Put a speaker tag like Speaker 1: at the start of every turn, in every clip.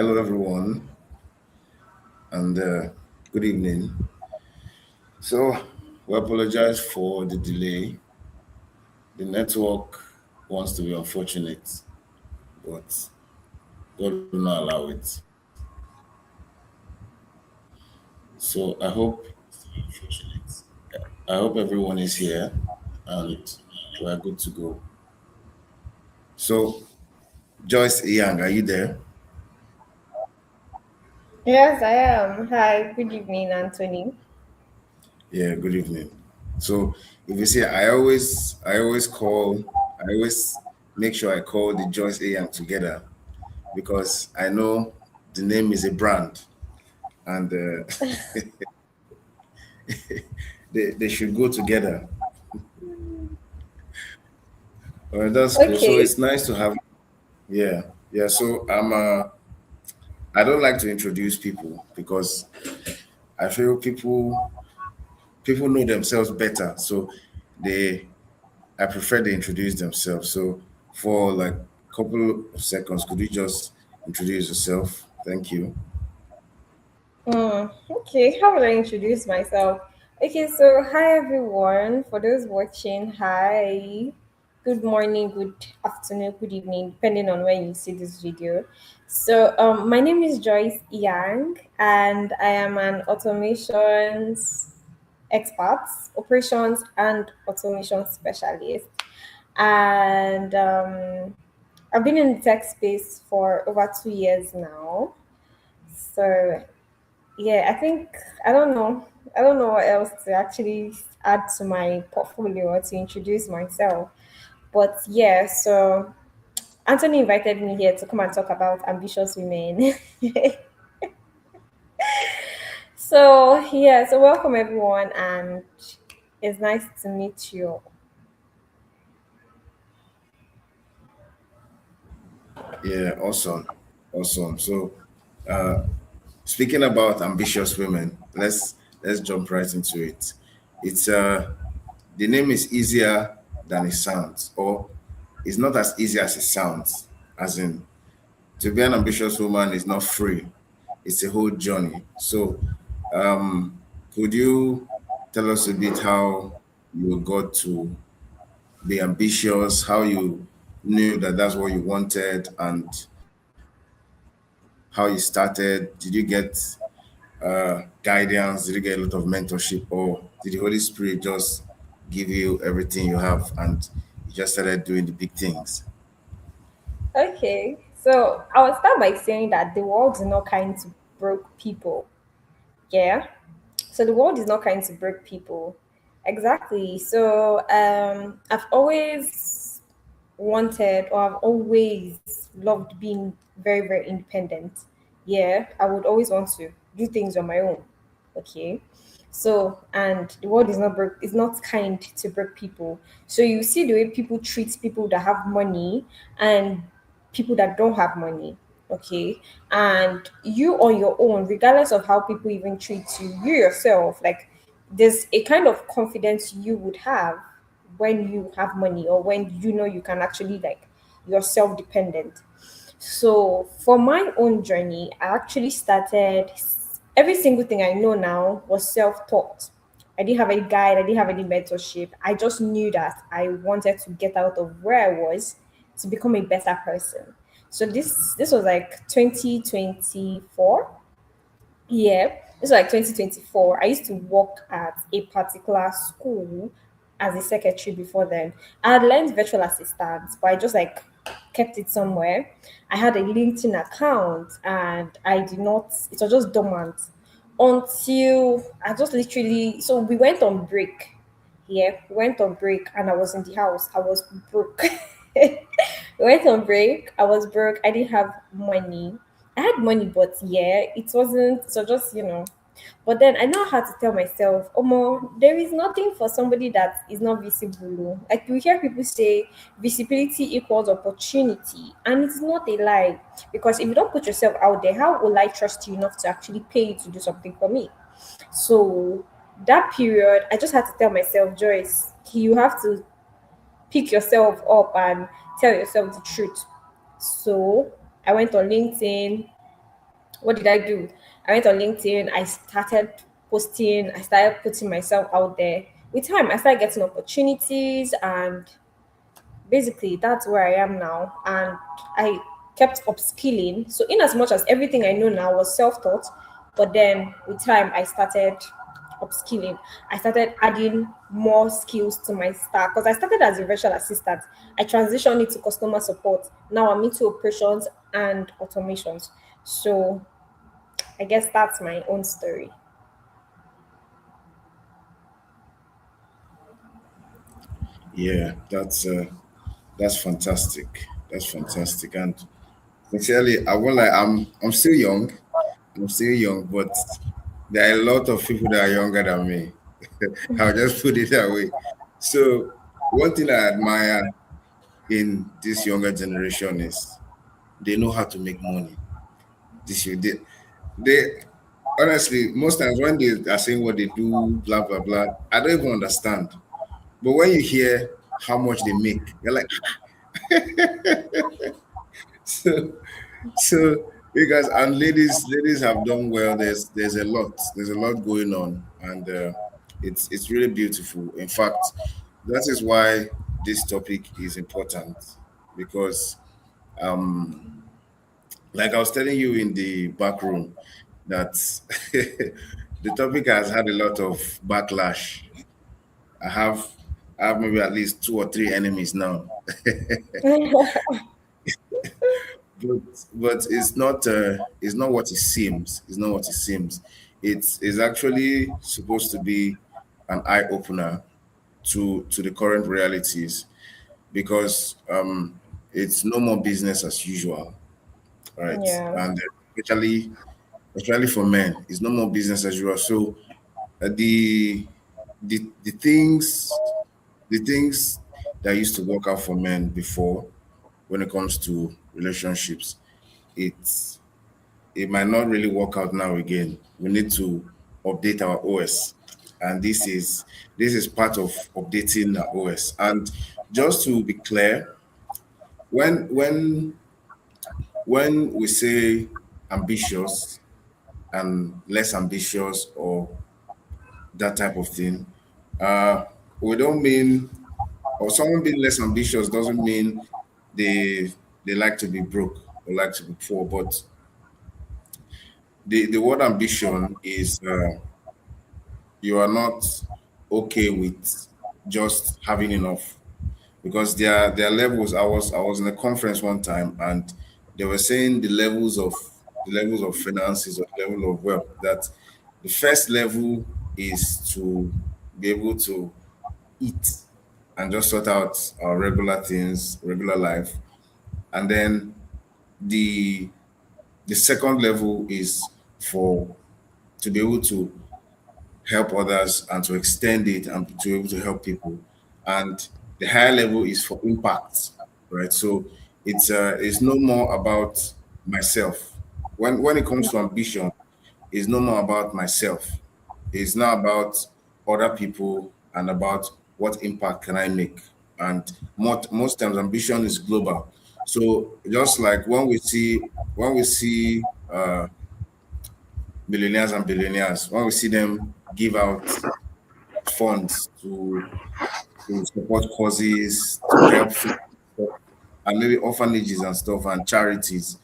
Speaker 1: Hello, everyone, and good evening. So, we apologize for the delay. The network wants to be unfortunate, but God will not allow it. So, I hope everyone is here, and we're good to go. So, Joyce Young, are you there?
Speaker 2: Yes, I am. Hi, good evening, Anthony.
Speaker 1: Yeah, good evening. So, if you see, I always make sure I call the Joyce A. Young together because I know the name is a brand and they should go together. That's cool. So
Speaker 2: Okay.
Speaker 1: it's nice to have. Yeah, yeah. So I don't like to introduce people because I feel people know themselves better. So they I prefer they introduce themselves. So for like a couple of seconds, could you just introduce yourself? Thank you.
Speaker 2: Okay, how will I introduce myself? Okay, so hi everyone. For those watching, hi. Good morning, good afternoon, good evening, depending on when you see this video. So, my name is Joyce Yang, and I am an automations expert, operations and automation specialist. And I've been in the tech space for over 2 years now. So yeah, I don't know what else to actually add to my portfolio or to introduce myself. But yeah, so Anthony invited me here to come and talk about ambitious women. So yeah, so welcome everyone, and it's nice to meet you.
Speaker 1: Yeah, awesome, awesome. So uh, speaking about ambitious women, let's jump right into it. It's the name is easier than it sounds, or it's not as easy as it sounds. As in, to be an ambitious woman is not free; it's a whole journey. So, could you tell us a bit how you got to be ambitious, how you knew that that's what you wanted, and how you started? Did you get guidance? Did you get a lot of mentorship, or did the Holy Spirit just give you everything you have and you just started doing the big things?
Speaker 2: Okay, so I will start by saying that the world is not kind to broke people. Yeah. So the world is not kind to broke people. Exactly. So I've always wanted or I've always loved being very, very independent. Yeah. I would always want to do things on my own. Okay. So and the world is not kind to broke people. So you see the way people treat people that have money and people that don't have money. Okay. And you on your own, regardless of how people even treat you, you yourself, like there's a kind of confidence you would have when you have money or when you know you can actually like you're self-dependent. So for my own journey, I actually started every single thing I know now was self-taught. I didn't have any guide, I didn't have any mentorship. I just knew that I wanted to get out of where I was to become a better person. So this was like 2024. Yeah, this was like 2024. I used to work at a particular school as a secretary before then. I had learned virtual assistant, but I just like kept it somewhere. I had a LinkedIn account and I did not, it was just dormant until I just literally, so we went on break. Yeah, we went on break and I was in the house. I was broke. We went on break. I was broke. I didn't have money. I had money, but yeah, it wasn't so just But then I know how to tell myself, Omo, there is nothing for somebody that is not visible. Like you hear people say visibility equals opportunity, and it's not a lie. Because if you don't put yourself out there, how will I trust you enough to actually pay you to do something for me? So that period, I just had to tell myself, Joyce, you have to pick yourself up and tell yourself the truth. So I went on LinkedIn. What did I do? I went on LinkedIn, I started posting, I started putting myself out there. With time, I started getting opportunities, and basically that's where I am now. And I kept upskilling. So in as much as everything I know now was self-taught, but then with time I started upskilling. I started adding more skills to my stack because I started as a virtual assistant. I transitioned into customer support. Now I'm into operations and automations. So I guess that's my own story.
Speaker 1: Yeah, that's fantastic. That's fantastic. And sincerely, I won't lie, I'm still young. I'm still young, but there are a lot of people that are younger than me. I'll just put it that way. So one thing I admire in this younger generation is they know how to make money. This you did. They honestly most times when they are saying what they do, blah blah blah, I don't even understand. But when you hear how much they make, you're like, so because and ladies have done well. There's a lot going on, and it's really beautiful. In fact, that is why this topic is important because um like I was telling you in the back room that the topic has had a lot of backlash. I have I have maybe at least two or three enemies now. But it's not what it seems. It's not what it seems. It's actually supposed to be an eye opener to the current realities because it's no more business as usual, right?
Speaker 2: Yeah.
Speaker 1: And especially especially for men, it's no more business as usual. So the the things that used to work out for men before when it comes to relationships, it's it might not really work out now again. We need to update our OS, and this is part of updating the OS. And just to be clear, when when when we say ambitious and less ambitious or that type of thing, uh, we don't mean or someone being less ambitious doesn't mean they they like to be broke or like to be poor, but the word ambition is you are not okay with just having enough because there are levels. I was in a conference one time and they were saying the levels of finances or the level of wealth that the first level is to be able to eat and just sort out our regular things, regular life, and then the the second level is for to be able to help others and to extend it and to be able to help people. And the higher level is for impact, right? So it's no more about myself. When it comes to ambition, it's no more about myself. It's not about other people and about what impact can I make. And most times ambition is global. So just like when we see millionaires and billionaires, when we see them give out funds to support causes, to help food and maybe orphanages and stuff and charities.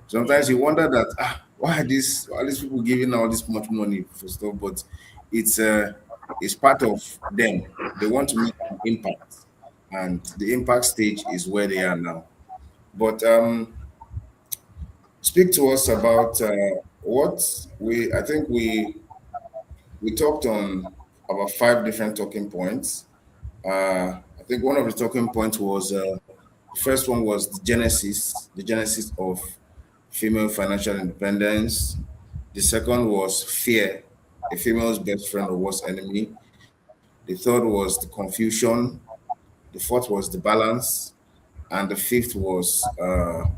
Speaker 1: Sometimes you wonder that why are these people giving all this much money for stuff, but it's it's part of them. They want to make an impact, and the impact stage is where they are now. But speak to us about what we. I think we talked on about five different talking points. I think one of the talking points was the first one was the genesis of female financial independence. The second was fear, a female's best friend or worst enemy. The third was the confusion. The fourth was the balance, and the fifth was the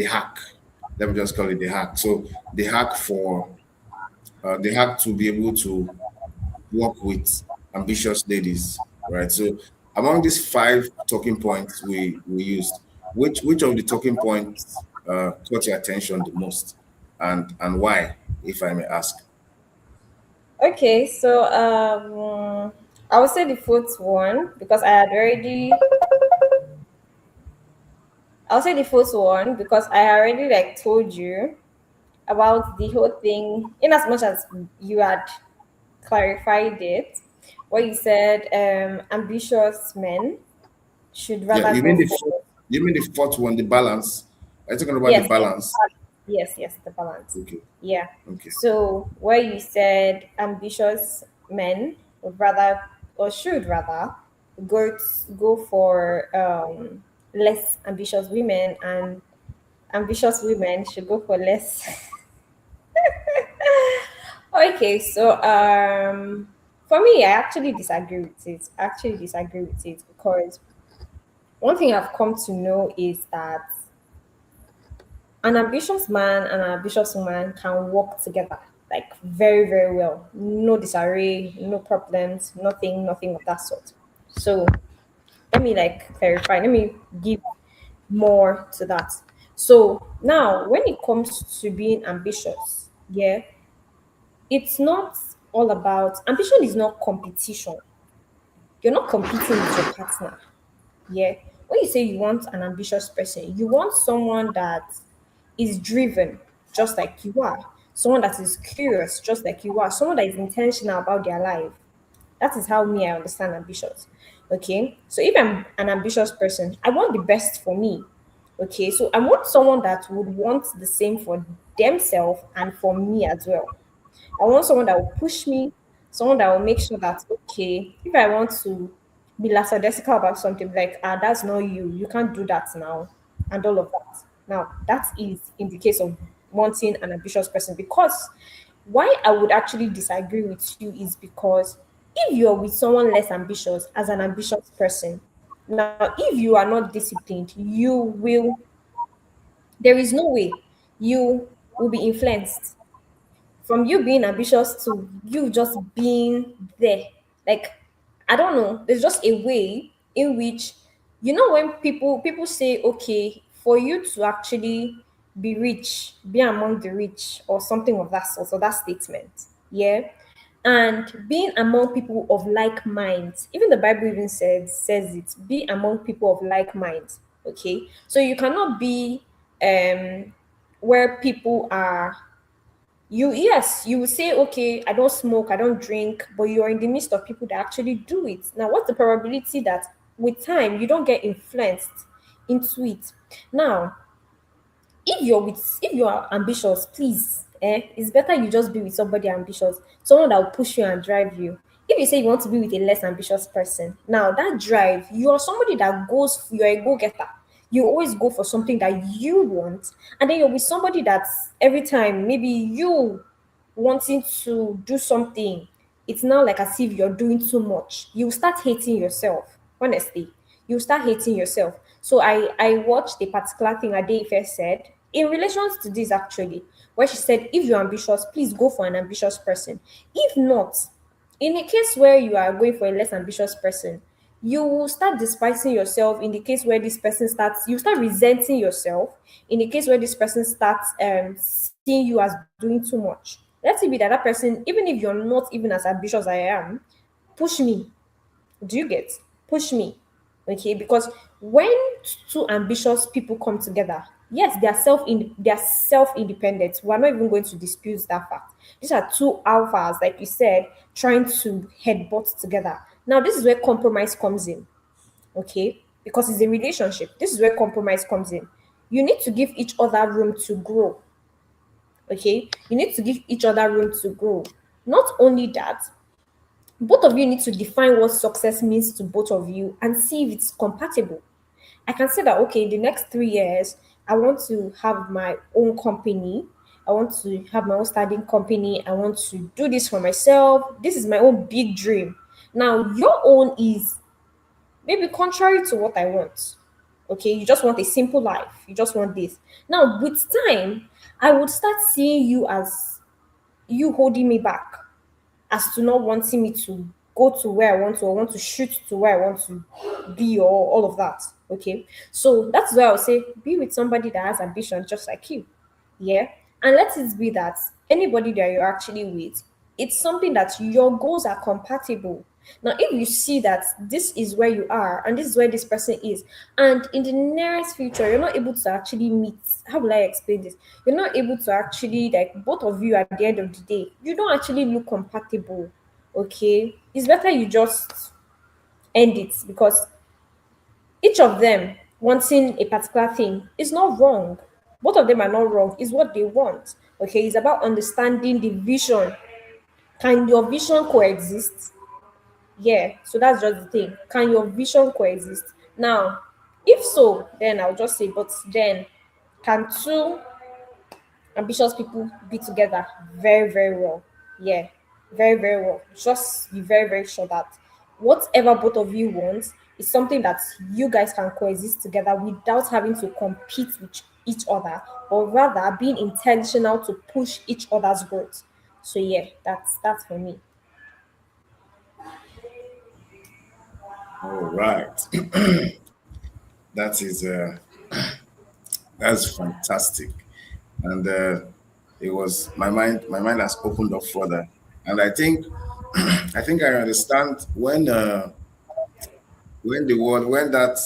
Speaker 1: hack. Let me just call it the hack. So the hack for the hack to be able to work with ambitious ladies, right? So among these five talking points we used, which of the talking points caught your attention the most, and why, if I may ask?
Speaker 2: Okay, so I would say the fourth one because I'll say the first one because I already like told you about the whole thing in as much as you had clarified it, where you said ambitious men should
Speaker 1: Yeah,
Speaker 2: rather go for.
Speaker 1: you mean the fourth one, the balance? Are you talking about the
Speaker 2: Yes, yes,
Speaker 1: balance?
Speaker 2: yes, the balance.
Speaker 1: Okay,
Speaker 2: Yeah.
Speaker 1: okay.
Speaker 2: So where you said ambitious men would rather or should rather go for less ambitious women, and ambitious women should go for less. Okay, so for me, I actually disagree with it. I actually disagree with it because one thing I've come to know is that an ambitious man and an ambitious woman can work together like very, very well. No disarray, no problems, nothing of that sort. So let me like clarify, let me give more to that. So now when it comes to being ambitious, yeah, it's not all about ambition is not competition. You're not competing with your partner. Yeah. When you say you want an ambitious person, you want someone that is driven just like you are, someone that is curious just like you are, someone that is intentional about their life. That is how me I understand ambitions. Okay. So if I'm an ambitious person, I want the best for me. Okay. So I want someone that would want the same for themselves and for me as well. I want someone that will push me, someone that will make sure that okay, if I want to be lackadaisical about something, like that's not you, you can't do that now, and all of that. Now that is in the case of wanting an ambitious person, because why I would actually disagree with you is because if you're with someone less ambitious as an ambitious person, now if you are not disciplined, you will there is no way you will be influenced from you being ambitious to you just being there. Like, I don't know, there's just a way in which when people say, okay, for you to actually be rich, be among the rich, or something of that sort, or that statement, yeah. And being among people of like minds, even the Bible even says it, be among people of like minds. Okay. So you cannot be where people are yes, you will say, okay, I don't smoke, I don't drink, but you're in the midst of people that actually do it. Now, what's the probability that with time you don't get influenced into it? Now, if you are ambitious, please, it's better you just be with somebody ambitious, someone that will push you and drive you. If you say you want to be with a less ambitious person, now that drive, you are somebody that goes, you're a go-getter. You always go for something that you want, and then you're with somebody that's every time maybe you wanting to do something, it's now like as if you're doing too much. You start hating yourself. Honestly, you start hating yourself. So I watched a particular thing Ade first said in relations to this actually, where she said, if you're ambitious, please go for an ambitious person. If not, in a case where you are going for a less ambitious person, you will start despising yourself. In the case where this person starts, you start resenting yourself. In the case where this person starts seeing you as doing too much. Let it be that that person, even if you're not even as ambitious as I am, push me. Do you get? Push me. Okay, because when two ambitious people come together, yes, they are self-independent. We're not even going to dispute that fact. These are two alphas, like you said, trying to headbutt together. Now, this is where compromise comes in. Okay, because it's a relationship. This is where compromise comes in. You need to give each other room to grow. Okay, you need to give each other room to grow. Not only that, both of you need to define what success means to both of you and see if it's compatible. I can say that, okay, the next 3 years, I want to have my own company. I want to have my own studying company. I want to do this for myself. This is my own big dream. Now, your own is maybe contrary to what I want. Okay, you just want a simple life. You just want this. Now, with time, I would start seeing you as you holding me back, as to not wanting me to go to where I want to, or want to shoot to where I want to be, or all of that. Okay, so that's why I'll say be with somebody that has ambition just like you. Yeah, and let it be that anybody that you're actually with, it's something that your goals are compatible. Now, if you see that this is where you are and this is where this person is, and in the nearest future you're not able to actually meet, how will I explain this? You're not able to actually, like, both of you at the end of the day, you don't actually look compatible. Okay, it's better you just end it, because each of them wanting a particular thing is not wrong. Both of them are not wrong. It's what they want. Okay, it's about understanding the vision. Can your vision coexist? Yeah, so that's just the thing. Can your vision coexist? Now, if so, then I'll just say, but then can two ambitious people be together very, very well? Yeah, very, very well. Just be very, very sure that whatever both of you want is something that you guys can coexist together without having to compete with each other, or rather being intentional to push each other's growth. So yeah, that's for me.
Speaker 1: All right. That is that's fantastic. And it was my mind has opened up further. And I think I think I understand when the word when that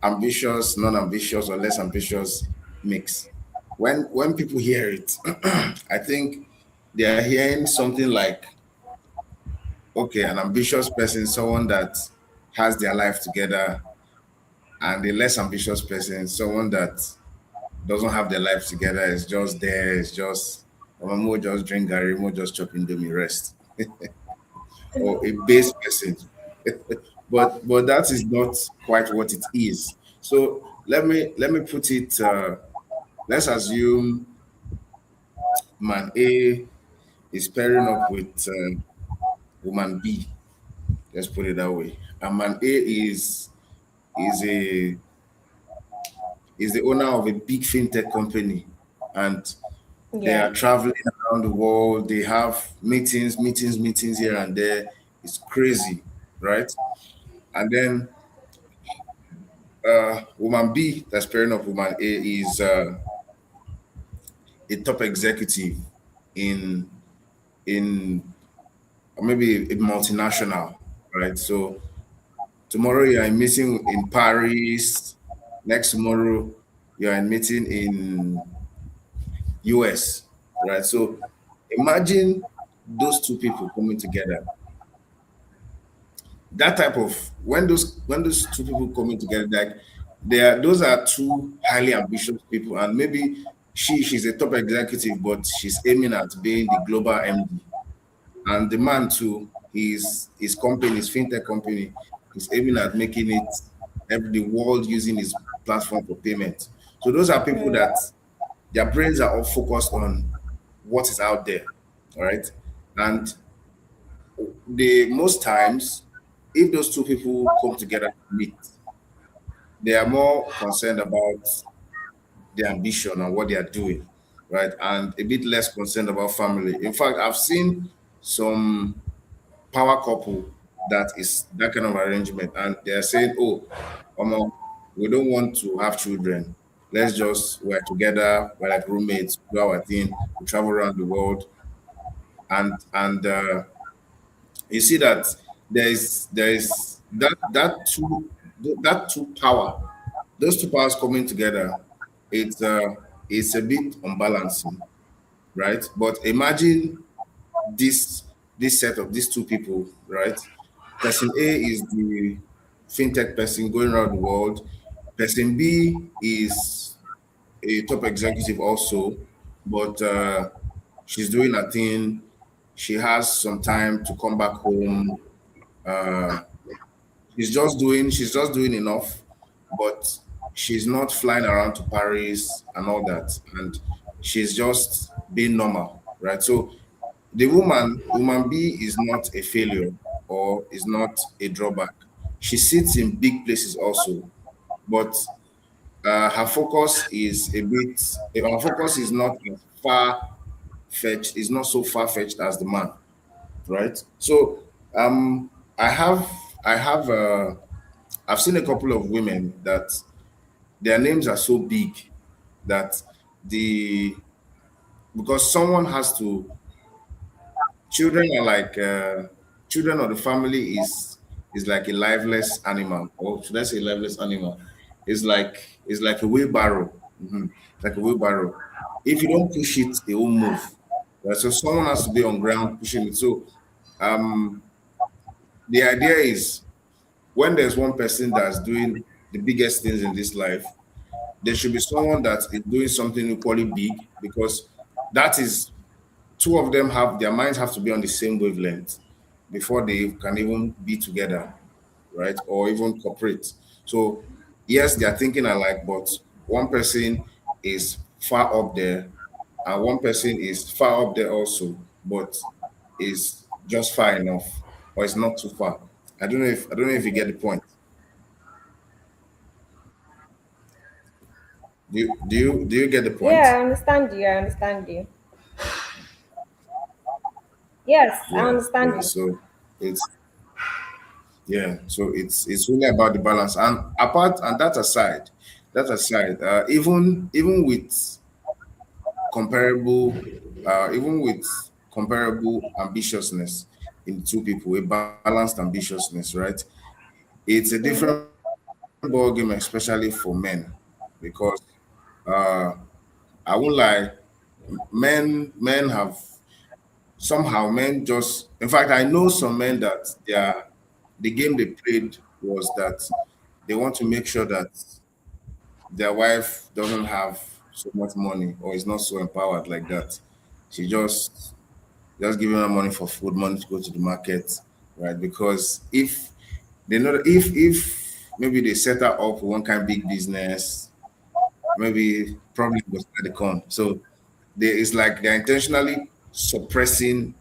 Speaker 1: ambitious, non-ambitious, or less ambitious mix. When people hear it, I think they are hearing something like, okay, an ambitious person, someone that has their life together, and a less ambitious person, someone that doesn't have their life together, is just there, is just more just drink Gary, more just chop Indomie rest, or a base person. But that is not quite what it is. So let me put it. Let's assume man A is pairing up with woman B. Let's put it that way. And man A is a is the owner of a big fintech company, and they
Speaker 2: Yeah.
Speaker 1: are traveling around the world. They have meetings here and there. It's crazy, right? And then woman B that's pairing up woman A is a top executive in in maybe a multinational, right? So tomorrow you are in meeting in Paris. Next tomorrow you are in meeting in US, right? So imagine those two people coming together. That type of when those two people coming together, like they are those are two highly ambitious people, and maybe she's a top executive, but she's aiming at being the global MD. And the man too, his company, his fintech company, is aiming at making it the world using his platform for payment. So those are people that their brains are all focused on what is out there. All right. And the most times, if those two people come together to meet, they are more concerned about their ambition and what they are doing, right? And a bit less concerned about family. In fact, I've seen some power couple that is that kind of arrangement, and they're saying, "Oh, we don't want to have children. Let's just we're together, we're like roommates, do our thing, we travel around the world." And you see that there is that two power, those two powers coming together. It's a bit unbalancing, right? But imagine this this set of these two people, right? Person A is the fintech person going around the world. Person B is a top executive also, but she's doing a thing. She has some time to come back home. Uh, she's just doing enough, but she's not flying around to Paris and all that. And she's just being normal, right? So the woman B is not a failure or is not a drawback. She sits in big places also, but her focus is a bit. Her focus is not as far fetched. Is not so far fetched as the man, right? So I have I have I've seen a couple of women that their names are so big that the because someone has to children are like children of the family is like a lifeless animal, or should I say lifeless animal? It's like a wheelbarrow. Like a wheelbarrow. If you don't push it, it will move. Right? So someone has to be on ground pushing it. So um the idea is when there's one person that's doing the biggest things in this life, there should be someone that is doing something equally big, because that is two of them have their minds have to be on the same wavelength before they can even be together, right? Or even cooperate. So yes, they are thinking alike, but one person is far up there and one person is far up there also, but is just far enough or it's not too far. I don't know if you get the point. Do you get the point?
Speaker 2: Yeah, I understand you. I understand you. Yes, I
Speaker 1: Yeah,
Speaker 2: understand
Speaker 1: yeah.
Speaker 2: you.
Speaker 1: So it's it's really about the balance. And apart and that aside, even with comparable even with comparable ambitiousness in the two people, a balanced ambitiousness, right? It's a different
Speaker 2: Mm-hmm.
Speaker 1: ballgame, especially for men, because uh I won't lie, men have somehow men just in fact I know some men that the game they played was that they want to make sure that their wife doesn't have so much money or is not so empowered like that. She just giving her money for food, money to go to the market, right? Because if they know that if maybe they set her up for one kind of big business, maybe probably was not the come. So it's like they're intentionally suppressing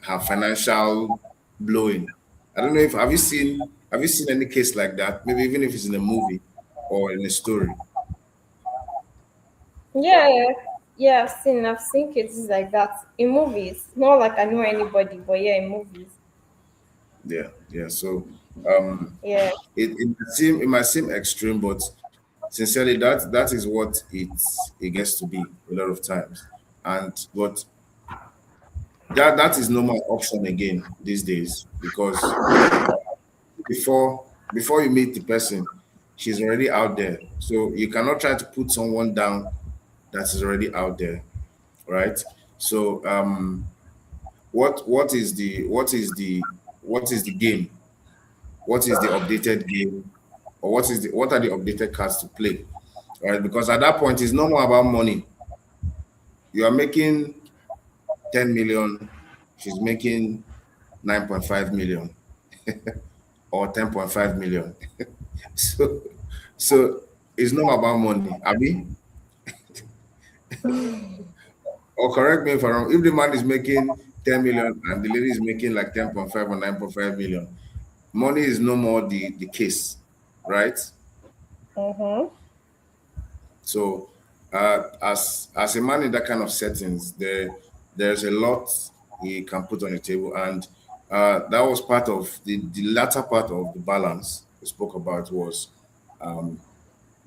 Speaker 1: her financial blowing. I don't know if have you seen any case like that? Maybe even if it's in a movie or in a story.
Speaker 2: Yeah, yeah, yeah. I've seen cases like that in movies. Not like I know anybody, but yeah, in movies.
Speaker 1: Yeah, yeah. So um
Speaker 2: Yeah.
Speaker 1: it might seem extreme, but sincerely that is what it gets to be a lot of times. And but that is no more option again these days, because before you meet the person, she's already out there. So you cannot try to put someone down that is already out there, right? So what is the game? What is the updated game? Or what are the updated cards to play? Right? Because at that point it's no more about money. You are making 10 million, she's making 9.5 million or 10.5 million. So so it's not about money. I mean, or correct me if I'm wrong, if the man is making 10 million and the lady is making like 10.5 or 9.5 million, money is no more the case, right?
Speaker 2: Mm-hmm.
Speaker 1: So as a man in that kind of settings, there's a lot he can put on the table, and that was part of the latter part of the balance we spoke about was um,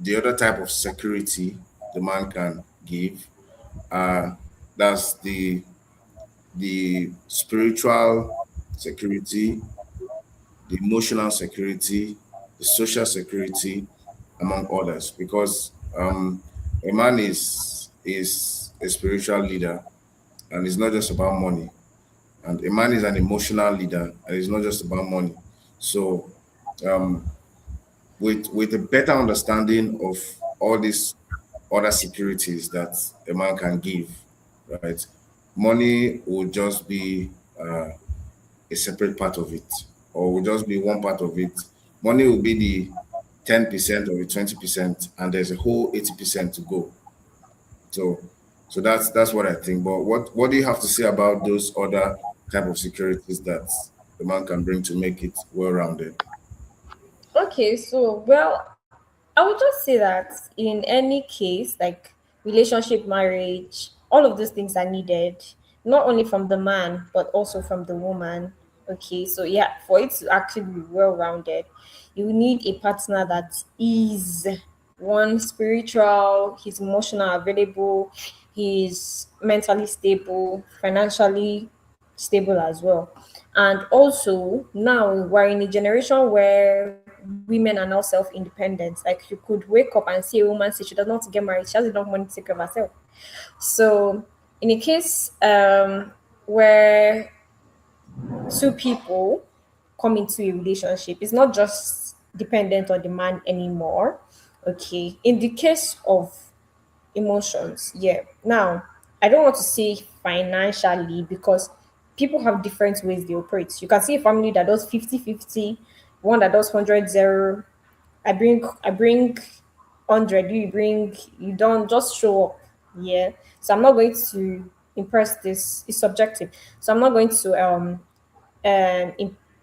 Speaker 1: the other type of security the man can give. Uh, that's the spiritual security, the emotional security, the social security, among others. Because a man is a spiritual leader, and it's not just about money. And a man is an emotional leader, and it's not just about money. So, um, with a better understanding of all these other securities that a man can give, right? Money will just be a separate part of it, or will just be one part of it. Money will be the 10% or the 20%, and there's a whole 80% to go. So, so that's what I think. But what do you have to say about those other type of securities that the man can bring to make it well rounded?
Speaker 2: Okay, so well, I would just say that in any case, like relationship, marriage, all of those things are needed, not only from the man but also from the woman. Okay, so yeah, for it to actually be well rounded, you need a partner that is one spiritual, he's emotional available, he's mentally stable, financially stable as well. And also now we're in a generation where women are now self-independent. Like you could wake up and see a woman say she doesn't want to get married, she has enough money to take care of herself. So in a case where two people come into a relationship, it's not just dependent on the man anymore. Okay. In the case of emotions, yeah. Now, I don't want to say financially because people have different ways they operate. You can see a family that does 50-50, one that does 100-0. I bring 100, you bring, you don't just show up. Yeah. So I'm not going to impress this. It's subjective. So I'm not going to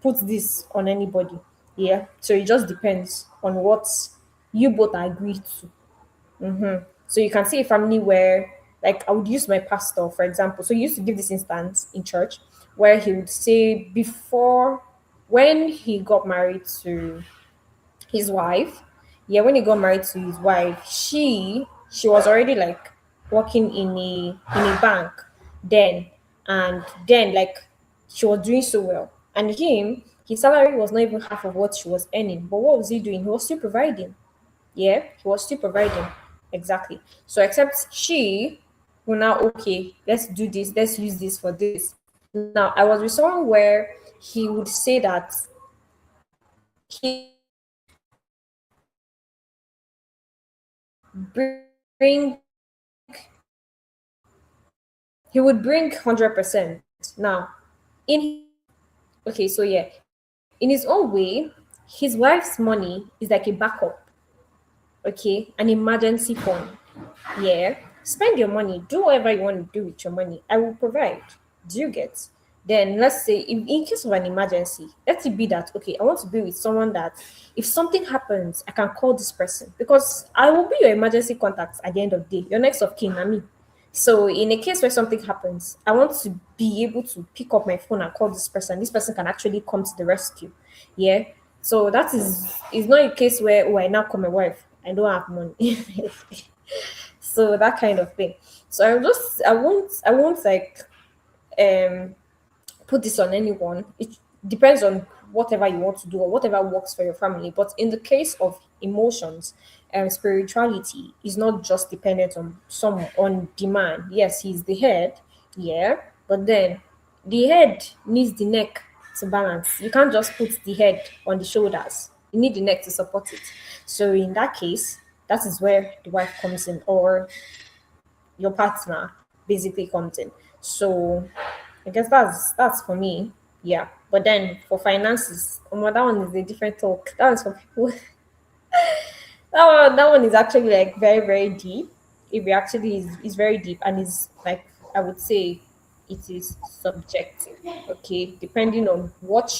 Speaker 2: put this on anybody. Yeah. So it just depends on what you both agree to. So you can see a family where, like, I would use my pastor, for example. So he used to give this instance in church where he would say before, when he got married to his wife, yeah, when he got married to his wife, she was already like working in a bank then, and then like she was doing so well. And his salary was not even half of what she was earning. But what was he doing? He was still providing. Yeah, he was still providing. Exactly. So except she will now, okay, let's do this, let's use this for this. Now I was with someone where he would say that he bring he would bring 100%. Now in okay, so yeah, in his own way, his wife's money is like a backup, okay, an emergency fund. Yeah, spend your money, do whatever you want to do with your money. I will provide. Do you get? Then let's say, in case of an emergency, let it be that okay, I want to be with someone that if something happens, I can call this person because I will be your emergency contact at the end of the day. Your next of kin, I mean. So in a case where something happens, I want to be able to pick up my phone and call this person. This person can actually come to the rescue. Yeah. So that is not a case where I now call my wife. I don't have money. So that kind of thing. So I won't like um put this on anyone. It depends on whatever you want to do or whatever works for your family. But in the case of emotions, spirituality is not just dependent on some on demand. Yes, he's the head, yeah, but then the head needs the neck to balance. You can't just put the head on the shoulders. You need the neck to support it. So in that case, that is where the wife comes in, or your partner basically comes in. So I guess that's for me. Yeah. But then for finances, that one is a different talk. That one's for people. That one is actually like very, very deep. It actually is very deep and is like, I would say it is subjective. Okay. Depending on what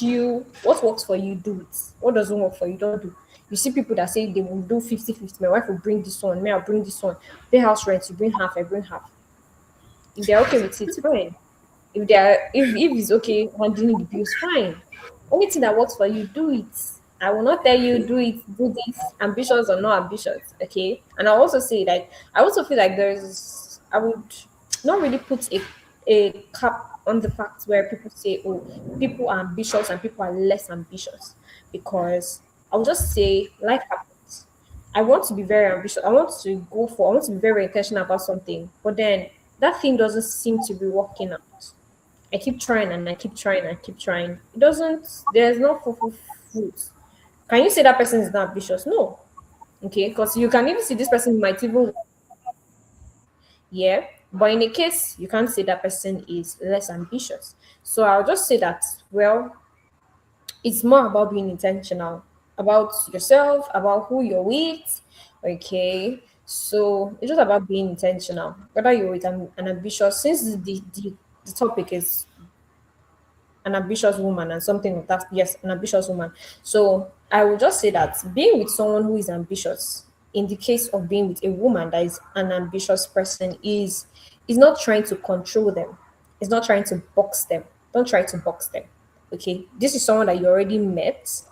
Speaker 2: works for you, do it. What doesn't work for you, don't do. You see people that say they will do 50-50. My wife will bring this one, me, I'll bring this one. Pay house rent, you bring half, I bring half. If they're okay with it, fine. If it's okay handling the bills, fine. Anything that works for you, do it. I will not tell you do it, do this, ambitious or not ambitious. Okay. And I also say like I also feel like I would not really put a cap on the fact where people say, oh, people are ambitious and people are less ambitious. Because I'll just say life happens. I want to be very ambitious. I want to be very intentional about something. But then that thing doesn't seem to be working out. I keep trying and I keep trying and I keep trying. It doesn't, there's no fruit. Can you say that person is not ambitious? No. Okay, because you can even see this person might even, yeah. But in a case, you can't say that person is less ambitious. So I'll just say that, well, it's more about being intentional about yourself, about who you're with. Okay. So it's just about being intentional. Whether you're with an ambitious, since the topic is an ambitious woman and something like that. Yes, an ambitious woman. So I would just say that being with someone who is ambitious, in the case of being with a woman that is an ambitious person, is not trying to control them. It's not trying to box them. Don't try to box them. Okay, this is someone that you already met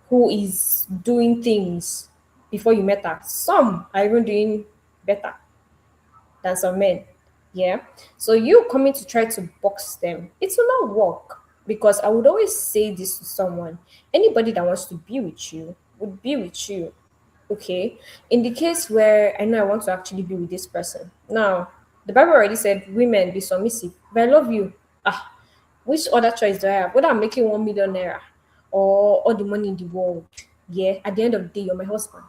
Speaker 2: who is doing things before you met her. Some are even doing better than some men. Yeah. So you coming to try to box them, it will not work. Because I would always say this to someone: anybody that wants to be with you would be with you. Okay. In the case where I know I want to actually be with this person. Now, the Bible already said women be submissive. But I love you. Ah, which other choice do I have? Whether I'm making 1 million naira or all the money in the world. Yeah. At the end of the day, you're my husband.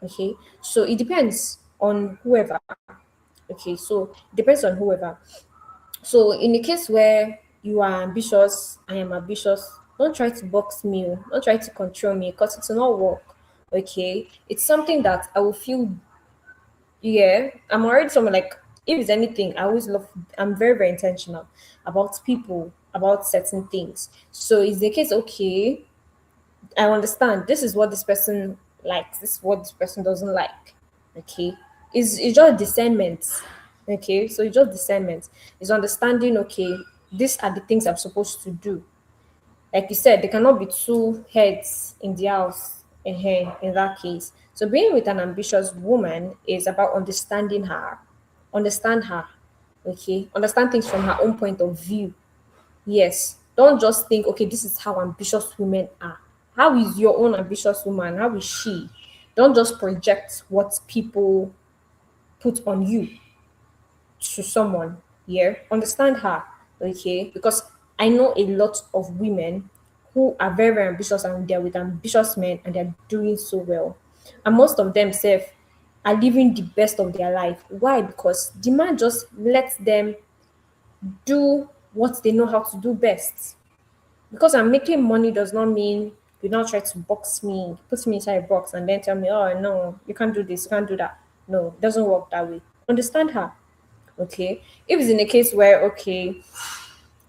Speaker 2: Okay. So it depends on whoever. Okay, so it depends on whoever. So in the case where you are ambitious, I am ambitious, don't try to box me, oh. Don't try to control me because it will not work. Okay, it's something that I will feel. Yeah, I'm already someone like, if it's anything, I always love. I'm very very intentional about people, about certain things. So is the case okay? I understand this is what this person likes, this is what this person doesn't like. Okay. It's just discernment. Okay. So it's just discernment. It's understanding, okay, these are the things I'm supposed to do. Like you said, there cannot be two heads in the house in that case. So being with an ambitious woman is about understanding her, understand her, okay, understand things from her own point of view. Yes. Don't just think, okay, this is how ambitious women are. How is your own ambitious woman? How is she? Don't just project what people put on you to someone. Yeah. Understand her. Okay. Because I know a lot of women who are very, very ambitious and they're with ambitious men and they're doing so well. And most of them self are living the best of their life. Why? Because the man just lets them do what they know how to do best. Because I'm making money does not mean you now try to box me, put me inside a box, and then tell me, oh no, you can't do this, you can't do that. No, it doesn't work that way. Understand her. Okay. If it's in a case where, okay,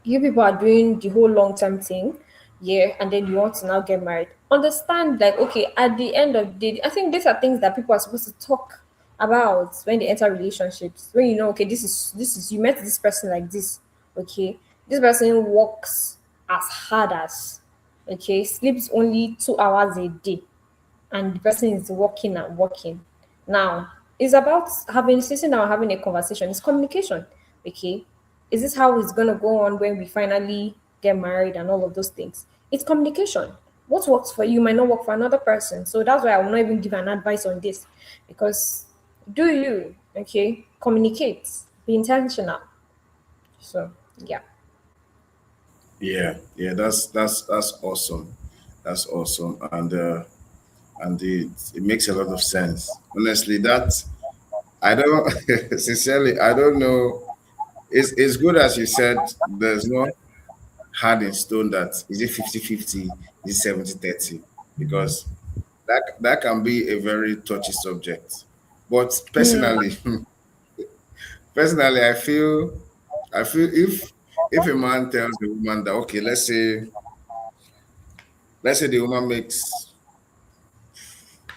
Speaker 2: you people are doing the whole long term thing, yeah, and then you want to now get married. Understand, like, okay, at the end of the day, I think these are things that people are supposed to talk about when they enter relationships. When you know, okay, this is you met this person like this, okay, this person works as hard as, okay, sleeps only 2 hours a day, and the person is working and working. Now, it's about having sitting down, having a conversation. It's communication. Okay. Is this how it's gonna go on when we finally get married and all of those things? It's communication. What works for you might not work for another person. So that's why I will not even give an advice on this. Because do you, okay, communicate, be intentional. So yeah.
Speaker 1: Yeah, yeah, that's awesome. That's awesome, and it makes a lot of sense. Honestly, that I don't sincerely I don't know. It's good as you said. There's no hard in stone that is it 50-50, is it 70-30, because that can be a very touchy subject. But personally, personally, I feel if a man tells the woman that, okay, let's say the woman makes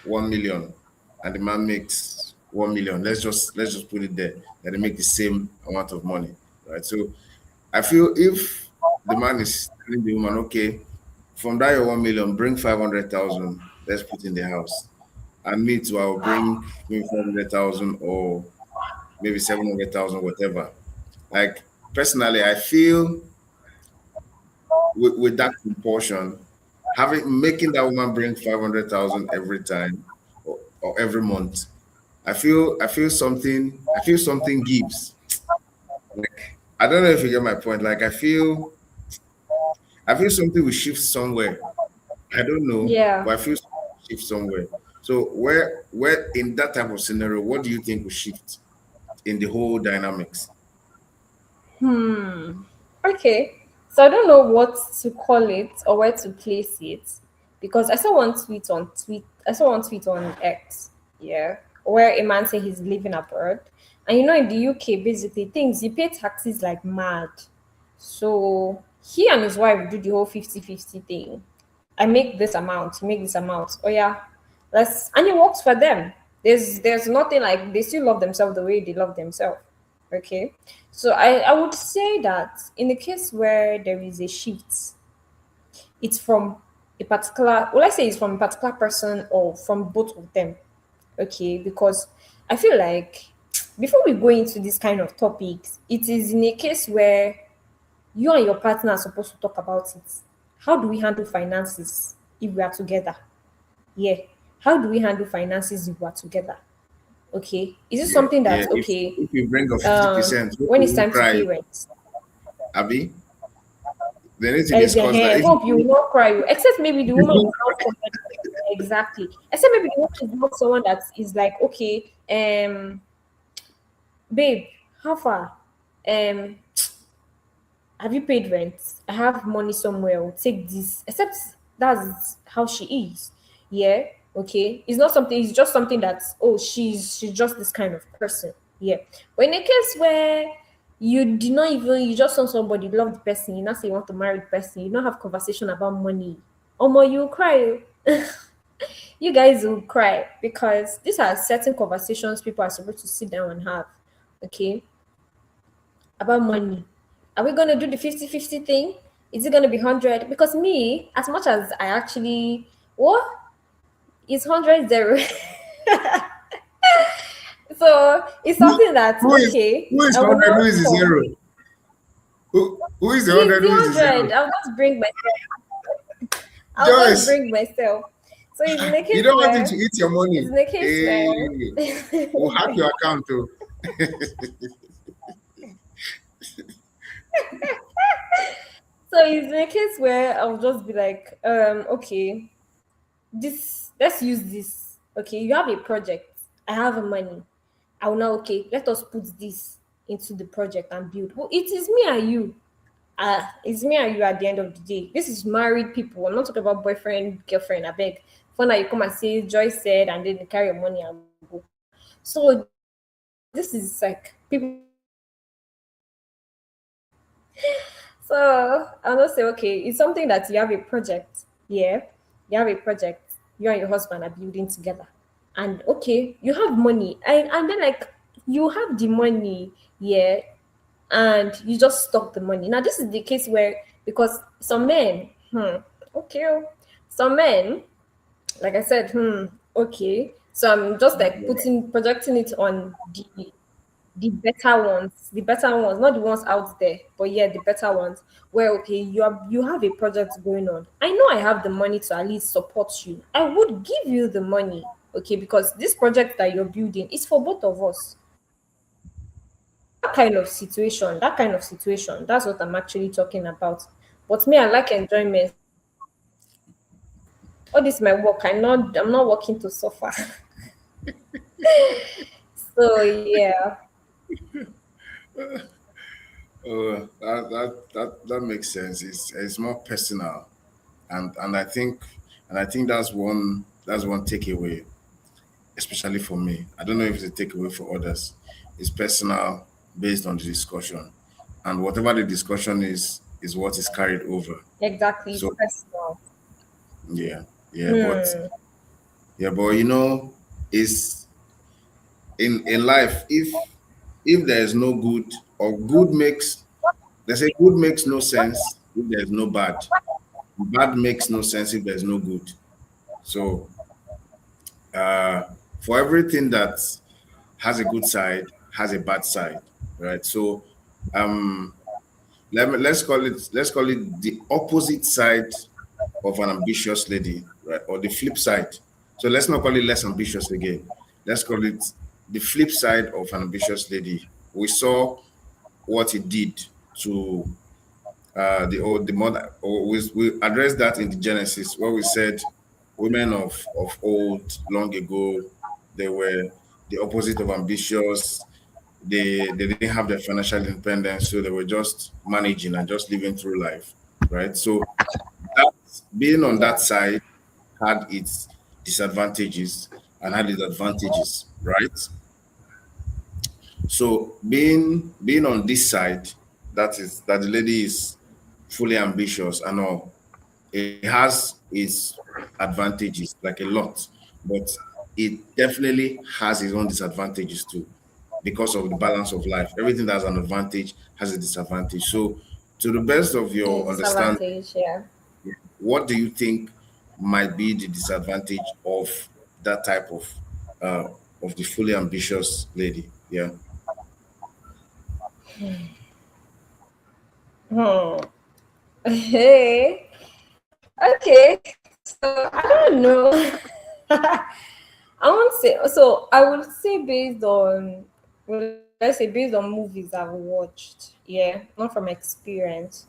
Speaker 1: 1 million and the man makes 1 million. Let's just put it there that they make the same amount of money, right? So I feel if the man is telling the woman, okay, from that your 1 million, bring 500,000, let's put in the house, and me too, I'll bring maybe 500,000 or maybe 700,000, whatever. Like personally, I feel with that compulsion, having making that woman bring 500,000 every time or every month, I feel something gives. Like I don't know if you get my point. Like I feel something will shift somewhere. I don't know,
Speaker 2: Yeah.
Speaker 1: but I feel something will shift somewhere. So where in that type of scenario, what do you think will shift in the whole dynamics?
Speaker 2: Okay. So I don't know what to call it or where to place it because I saw one tweet on X, yeah, where a man said he's living abroad. And you know in the UK basically things you pay taxes like mad. So he and his wife do the whole 50-50 thing. I make this amount, you make this amount. Oh yeah. Let's and it works for them. There's nothing like they still love themselves the way they love themselves. Okay. So I would say that in the case where there is a shift, it's from a particular, well, I say it's from a particular person or from both of them. Okay, because I feel like before we go into this kind of topics, it is in a case where you and your partner are supposed to talk about it. How do we handle finances if we are together? Yeah. How do we handle finances if we are together? Okay. Is it
Speaker 1: Yeah,
Speaker 2: something
Speaker 1: yeah.
Speaker 2: that okay,
Speaker 1: If you bring up 50%, hope
Speaker 2: when
Speaker 1: you
Speaker 2: it's
Speaker 1: won't
Speaker 2: time to
Speaker 1: cry,
Speaker 2: pay rent?
Speaker 1: Abby. They need to
Speaker 2: As a
Speaker 1: discuss that.
Speaker 2: hair,
Speaker 1: If
Speaker 2: hope you will not cry. Except maybe the
Speaker 1: you
Speaker 2: woman
Speaker 1: won't
Speaker 2: is not somebody exactly. Except maybe the woman is not someone that is like, okay, babe, how far? Um, have you paid rent? I have money somewhere. I'll take this. Except that's how she is. Yeah. Okay. It's not something. It's just something that's oh she's just this kind of person. Yeah. But in a case where you did not even you just saw somebody love the person, you not say you want to marry the person, you don't have conversation about money. Omo, you cry. You guys will cry because these are certain conversations people are supposed to sit down and have. Okay, about money. Are we going to do the 50-50 thing? Is it going to be 100? Because me, as much as I actually, what? It's 100 0. So it's
Speaker 1: who,
Speaker 2: something that, okay,
Speaker 1: who is
Speaker 2: I will
Speaker 1: 100? Who
Speaker 2: not
Speaker 1: is the
Speaker 2: talk.
Speaker 1: zero? Who is the
Speaker 2: He's
Speaker 1: 100?
Speaker 2: the
Speaker 1: Who is the zero?
Speaker 2: 100. I'll just
Speaker 1: Joyce,
Speaker 2: bring myself. So it's in a
Speaker 1: you
Speaker 2: case
Speaker 1: don't want him to
Speaker 2: where,
Speaker 1: eat your
Speaker 2: it's
Speaker 1: money.
Speaker 2: in a case
Speaker 1: Hey,
Speaker 2: where,
Speaker 1: we'll hack your account too.
Speaker 2: so it's in a case where I'll just be like, okay, this let's use this. Okay, you have a project. I have a money. I will now okay, let us put this into the project and build. Well, it is me and you. It's me and you at the end of the day. This is married people. I'm not talking about boyfriend, girlfriend. I beg. For now, you come and say Joy said, and then you carry your money and go. So this is like people that are married. So I'll not say, okay, it's something that you have a project. Yeah, you have a project. You and your husband are building together. And okay, you have money. And then like you have the money, yeah, and you just stop the money. Now this is the case where because some men, okay, some men, like I said, okay. So I'm just like putting projecting it on the better ones, not the ones out there, but yeah, the better ones. Where okay, you have a project going on. I know I have the money to at least support you. I would give you the money, okay, because this project that you're building is for both of us. That kind of situation, that's what I'm actually talking about. But me, I like enjoyment. All this my work. I'm not working to suffer. So yeah,
Speaker 1: That makes sense. It's more personal, and I think that's one takeaway, especially for me. I don't know if it's a takeaway for others. It's personal based on the discussion, and whatever the discussion is what is carried over.
Speaker 2: exactly. It's
Speaker 1: So
Speaker 2: personal.
Speaker 1: yeah, yeah, but
Speaker 2: Hmm.
Speaker 1: yeah, but is in life if there is no good or good makes they say good makes no sense if there's no bad. Bad makes no sense if there's no good. So uh, for everything that has a good side, has a bad side, right? So um, let's call it the opposite side of an ambitious lady, right? Or the flip side. So let's not call it less ambitious again. Let's call it the flip side of an ambitious lady. We saw what it did to the mother. Or we addressed that in the Genesis, where we said women of old, long ago, they were the opposite of ambitious. They didn't have their financial independence, so they were just managing and just living through life, right? So that being on that
Speaker 2: Yeah.
Speaker 1: side had its disadvantages and had its advantages, right? So being on this side, that the lady is fully ambitious and all, it has its advantages, like a lot, but it definitely has its own disadvantages too, because of the balance of life. Everything that has an advantage has a disadvantage. So, to the best of
Speaker 2: In
Speaker 1: your understanding,
Speaker 2: disadvantage, yeah.
Speaker 1: what do you think might be the disadvantage of that type uh of the fully ambitious lady? Yeah.
Speaker 2: Hmm. Hey. Okay. So I don't know. I won't say so. I would say based on, well, let's say based on movies I've watched. Yeah, not from experience.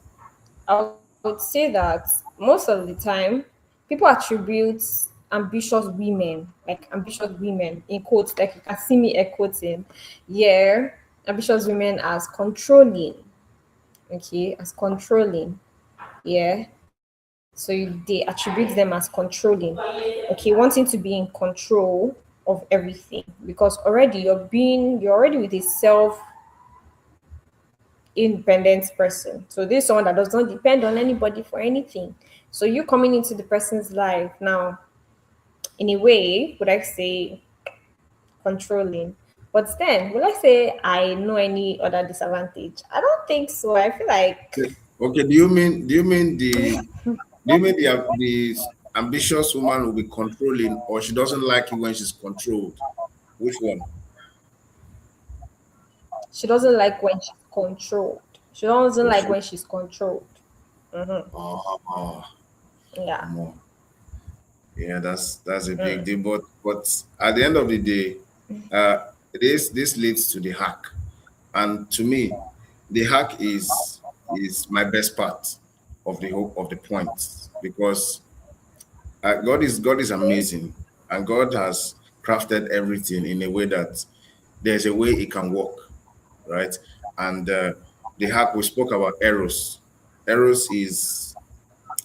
Speaker 2: I would say that most of the time, people attribute ambitious women, like ambitious women in quotes, like you can see me air quoting, yeah, ambitious women as controlling. Okay, as controlling. Yeah. So they attribute them as controlling. Okay, wanting to be in control of everything because already you're already with a self independent person. So this is someone that does not depend on anybody for anything. So you coming into the person's life now, in a way, would I say controlling? But then, will I say I know any other disadvantage? I don't think so. I feel like
Speaker 1: Okay, do you mean the ambitious woman will be controlling, or she doesn't like it when she's controlled? Which one?
Speaker 2: she doesn't like when she's controlled. She doesn't
Speaker 1: Oh,
Speaker 2: like
Speaker 1: she,
Speaker 2: when she's controlled. Mm-hmm.
Speaker 1: oh,
Speaker 2: Yeah.
Speaker 1: come on. Yeah, that's a big deal. But at the end of the day, uh, this leads to the hack, and to me, the hack is my best part of the whole of the point because God is amazing, and God has crafted everything in a way that there's a way it can work, right? And the hack we spoke about eros. Eros is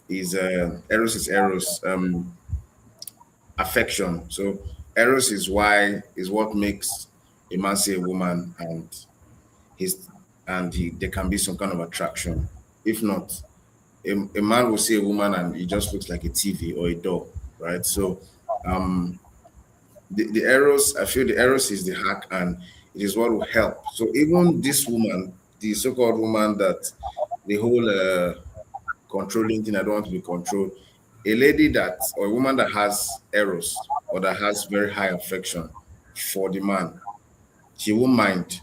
Speaker 1: eros. Affection. So eros is what makes a man see a woman, and his there can be some kind of attraction. If not, a man will see a woman and it just looks like a TV or a doll, right? So um the eros, I feel the eros is the hack, and it is what will help. So even this woman, the so-called woman that the whole controlling thing, I don't want to be controlled. A lady that, or a woman that has eros or that has very high affection for the man, she won't mind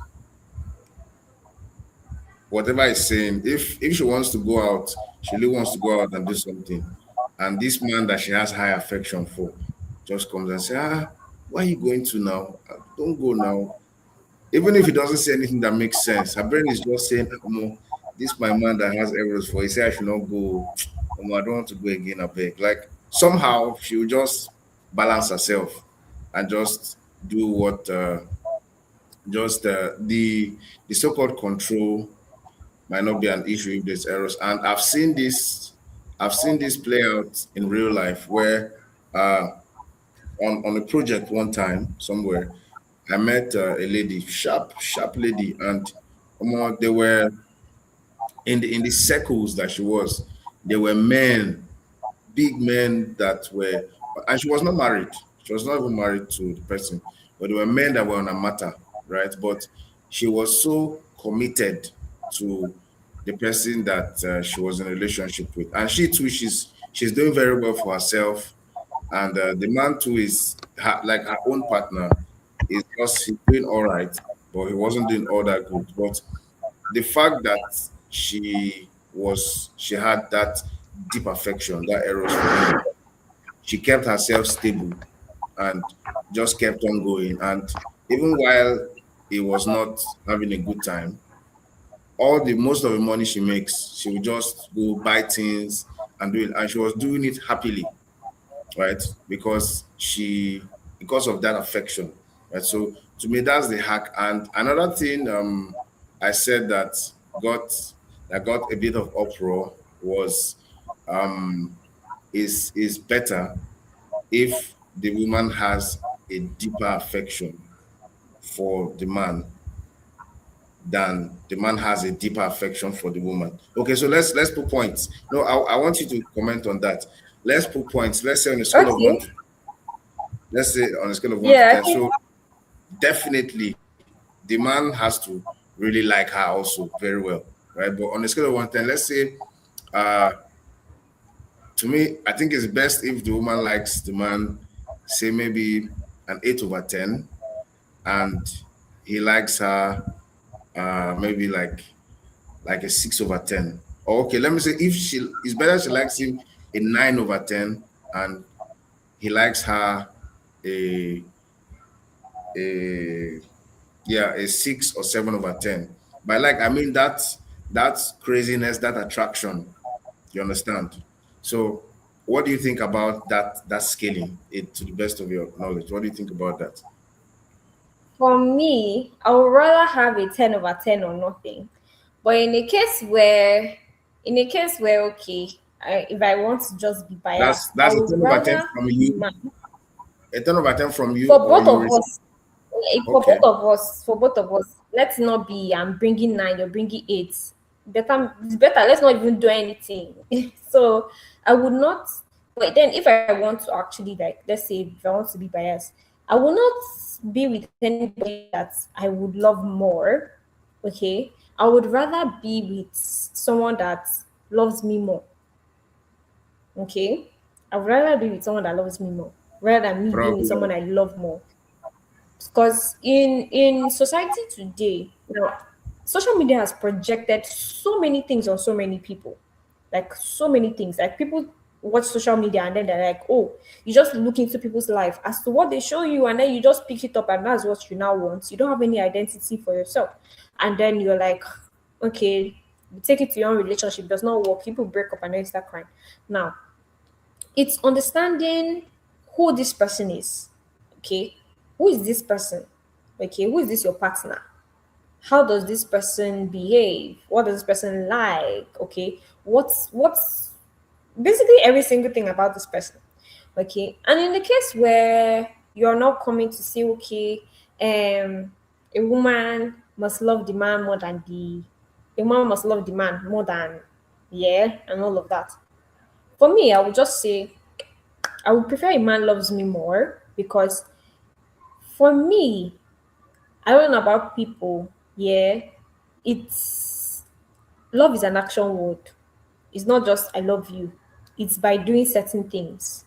Speaker 1: whatever is saying. If she wants to go out, she really wants to go out and do something. And this man that she has high affection for just comes and say, why are you going to now? Don't go now. Even if he doesn't say anything that makes sense, her brain is just saying, this my man that has errors for. He said I should not go. I don't want to go again. I beg. Like somehow she will just balance herself and just do what just the so-called control might not be an issue if there's errors. And I've seen this play out in real life where uh on a project one time somewhere I met a lady, sharp lady, and they were in the circles that she was. There were men, big men that were, and she was not married. She was not even married to the person, but there were men that were on a matter, right? But she was so committed to the person that she was in a relationship with, and she too, she's doing very well for herself, and the man too is like her own partner is just he's doing all right, but he wasn't doing all that good. But the fact that she had that deep affection, that eros for him, she kept herself stable and just kept on going. And even while he was not having a good time, all the most of the money she makes, she would just go buy things and do it. And she was doing it happily, right? Because of that affection, right? So to me, that's the hack. And another thing, I said got got a bit of uproar was um, is better if the woman has a deeper affection for the man than the man has a deeper affection for the woman. Okay, so let's put points. No, I want you to comment on that. Let's put points. Let's say on a scale of one
Speaker 2: Okay.
Speaker 1: to let's say on a scale of one to
Speaker 2: Yeah, I
Speaker 1: ten.
Speaker 2: think
Speaker 1: So definitely the man has to really like her also very well, right? But on a scale of 1 to 10, let's say uh To me, I think it's best if the woman likes the man, say maybe an 8/10, and he likes her maybe like a 6/10. Or okay, let me say if she it's better she likes him a 9/10 and he likes her a a yeah, a 6 or 7/10. But like I mean that's craziness, that attraction. You understand? So what do you think about that scaling it to the best of your knowledge? What do you think about that?
Speaker 2: For me, I would rather have a 10/10 or nothing. But in a case where okay, if I want to just be biased, I
Speaker 1: That's a
Speaker 2: would
Speaker 1: 10/10
Speaker 2: rather
Speaker 1: from
Speaker 2: the
Speaker 1: you,
Speaker 2: man
Speaker 1: a 10/10 from you,
Speaker 2: for
Speaker 1: or
Speaker 2: both
Speaker 1: you
Speaker 2: of
Speaker 1: receive.
Speaker 2: us.
Speaker 1: Okay,
Speaker 2: For both of us, let's not be I'm bringing 9, you're bringing 8. Better, it's better. Let's not even do anything. So I would not. But then, if I want to actually like, let's say, if I want to be biased, I will not be with anybody that I would love more. Okay, I would rather be with someone that loves me more. Okay, I would rather be with someone that loves me more rather than me being with
Speaker 1: probably.
Speaker 2: someone I love more. Because in society today, social media has projected so many things on so many people, like so many things. Like people watch social media and then they're like, oh, you just look into people's life as to what they show you, and then you just pick it up, and that's what you now want. You don't have any identity for yourself, and then you're like, okay, you take it to your own relationship, does not work. People break up and then start crying. Now, it's understanding who this person is. Okay, who is this person? Okay, who is this your partner? How does this person behave? What does this person like? Okay, what's basically every single thing about this person. Okay, and in the case where you're not coming to say, okay, a woman must love the man more than the a woman must love the man more than, yeah, and all of that. For me, I would just say I would prefer a man loves me more, because for me, I don't know about people. Yeah, it's love is an action word. It's not just I love you. It's by doing certain things.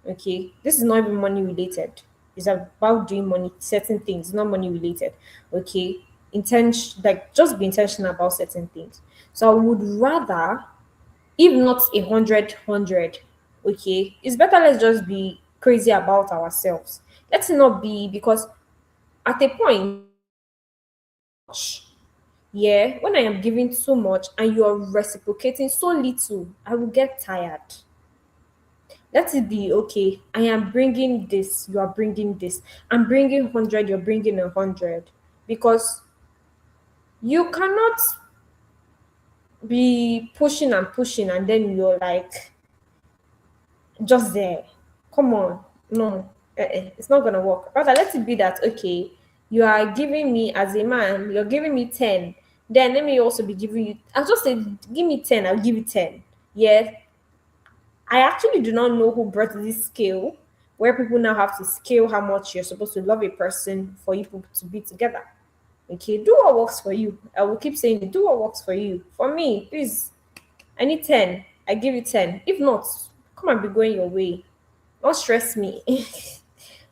Speaker 2: Okay, this is not even money related. It's about doing money certain things, not money related. Okay, intention, like just be intentional about certain things. So I would rather, if not 100, okay, it's better let's just be crazy about ourselves. Let's not be, because at a point, much. Yeah, when I am giving so much and you are reciprocating so little, I will get tired. Let it be okay. I am bringing this, you are bringing this. I'm bringing 100, you're bringing 100. Because you cannot be pushing and pushing and then you're like just there. Come on. No, it's not going to work. Rather, let it be that, okay, you are giving me as a man, you're giving me 10. Then let me also be giving you, I'll just say, give me 10, I'll give you 10. Yeah, I actually do not know who brought this scale where people now have to scale how much you're supposed to love a person for you people to be together. Okay, do what works for you. I will keep saying it, do what works for you. For me, please, I need 10. I give you 10. If not, come and be going your way. Don't stress me.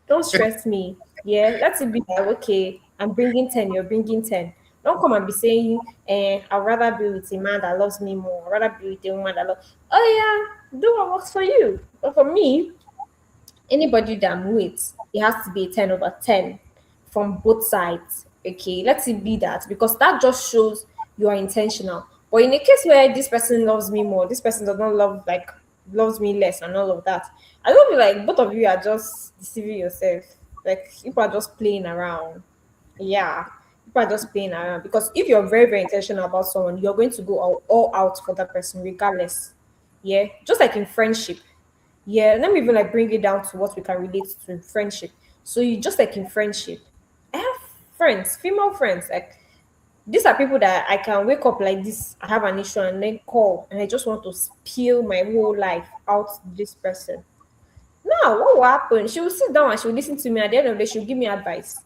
Speaker 2: Don't stress me. Yeah, let it be like, okay, I'm bringing 10, you're bringing 10. Don't come and be saying, I'd rather be with a man that loves me more. I'd rather be with a woman that loves. Oh, yeah, do what works for you. But for me, anybody that I'm with, it has to be a 10/10 from both sides. Okay, let it be that, because that just shows you are intentional. But in a case where this person loves me more, this person does not love, like, loves me less and all of that, I don't feel like both of you are just deceiving yourself. Like, people are just playing around. Yeah, people are just playing around, because if you're very, very intentional about someone, you're going to go all out for that person regardless. Yeah, just like in friendship. Yeah, let me even like bring it down to what we can relate to friendship. So you just like in friendship, I have friends, female friends. Like, these are people that I can wake up like this. I have an issue and then call, and I just want to spill my whole life out to this person. Now, what will happen? She will sit down and she will listen to me. At the end of the day, she'll give me advice.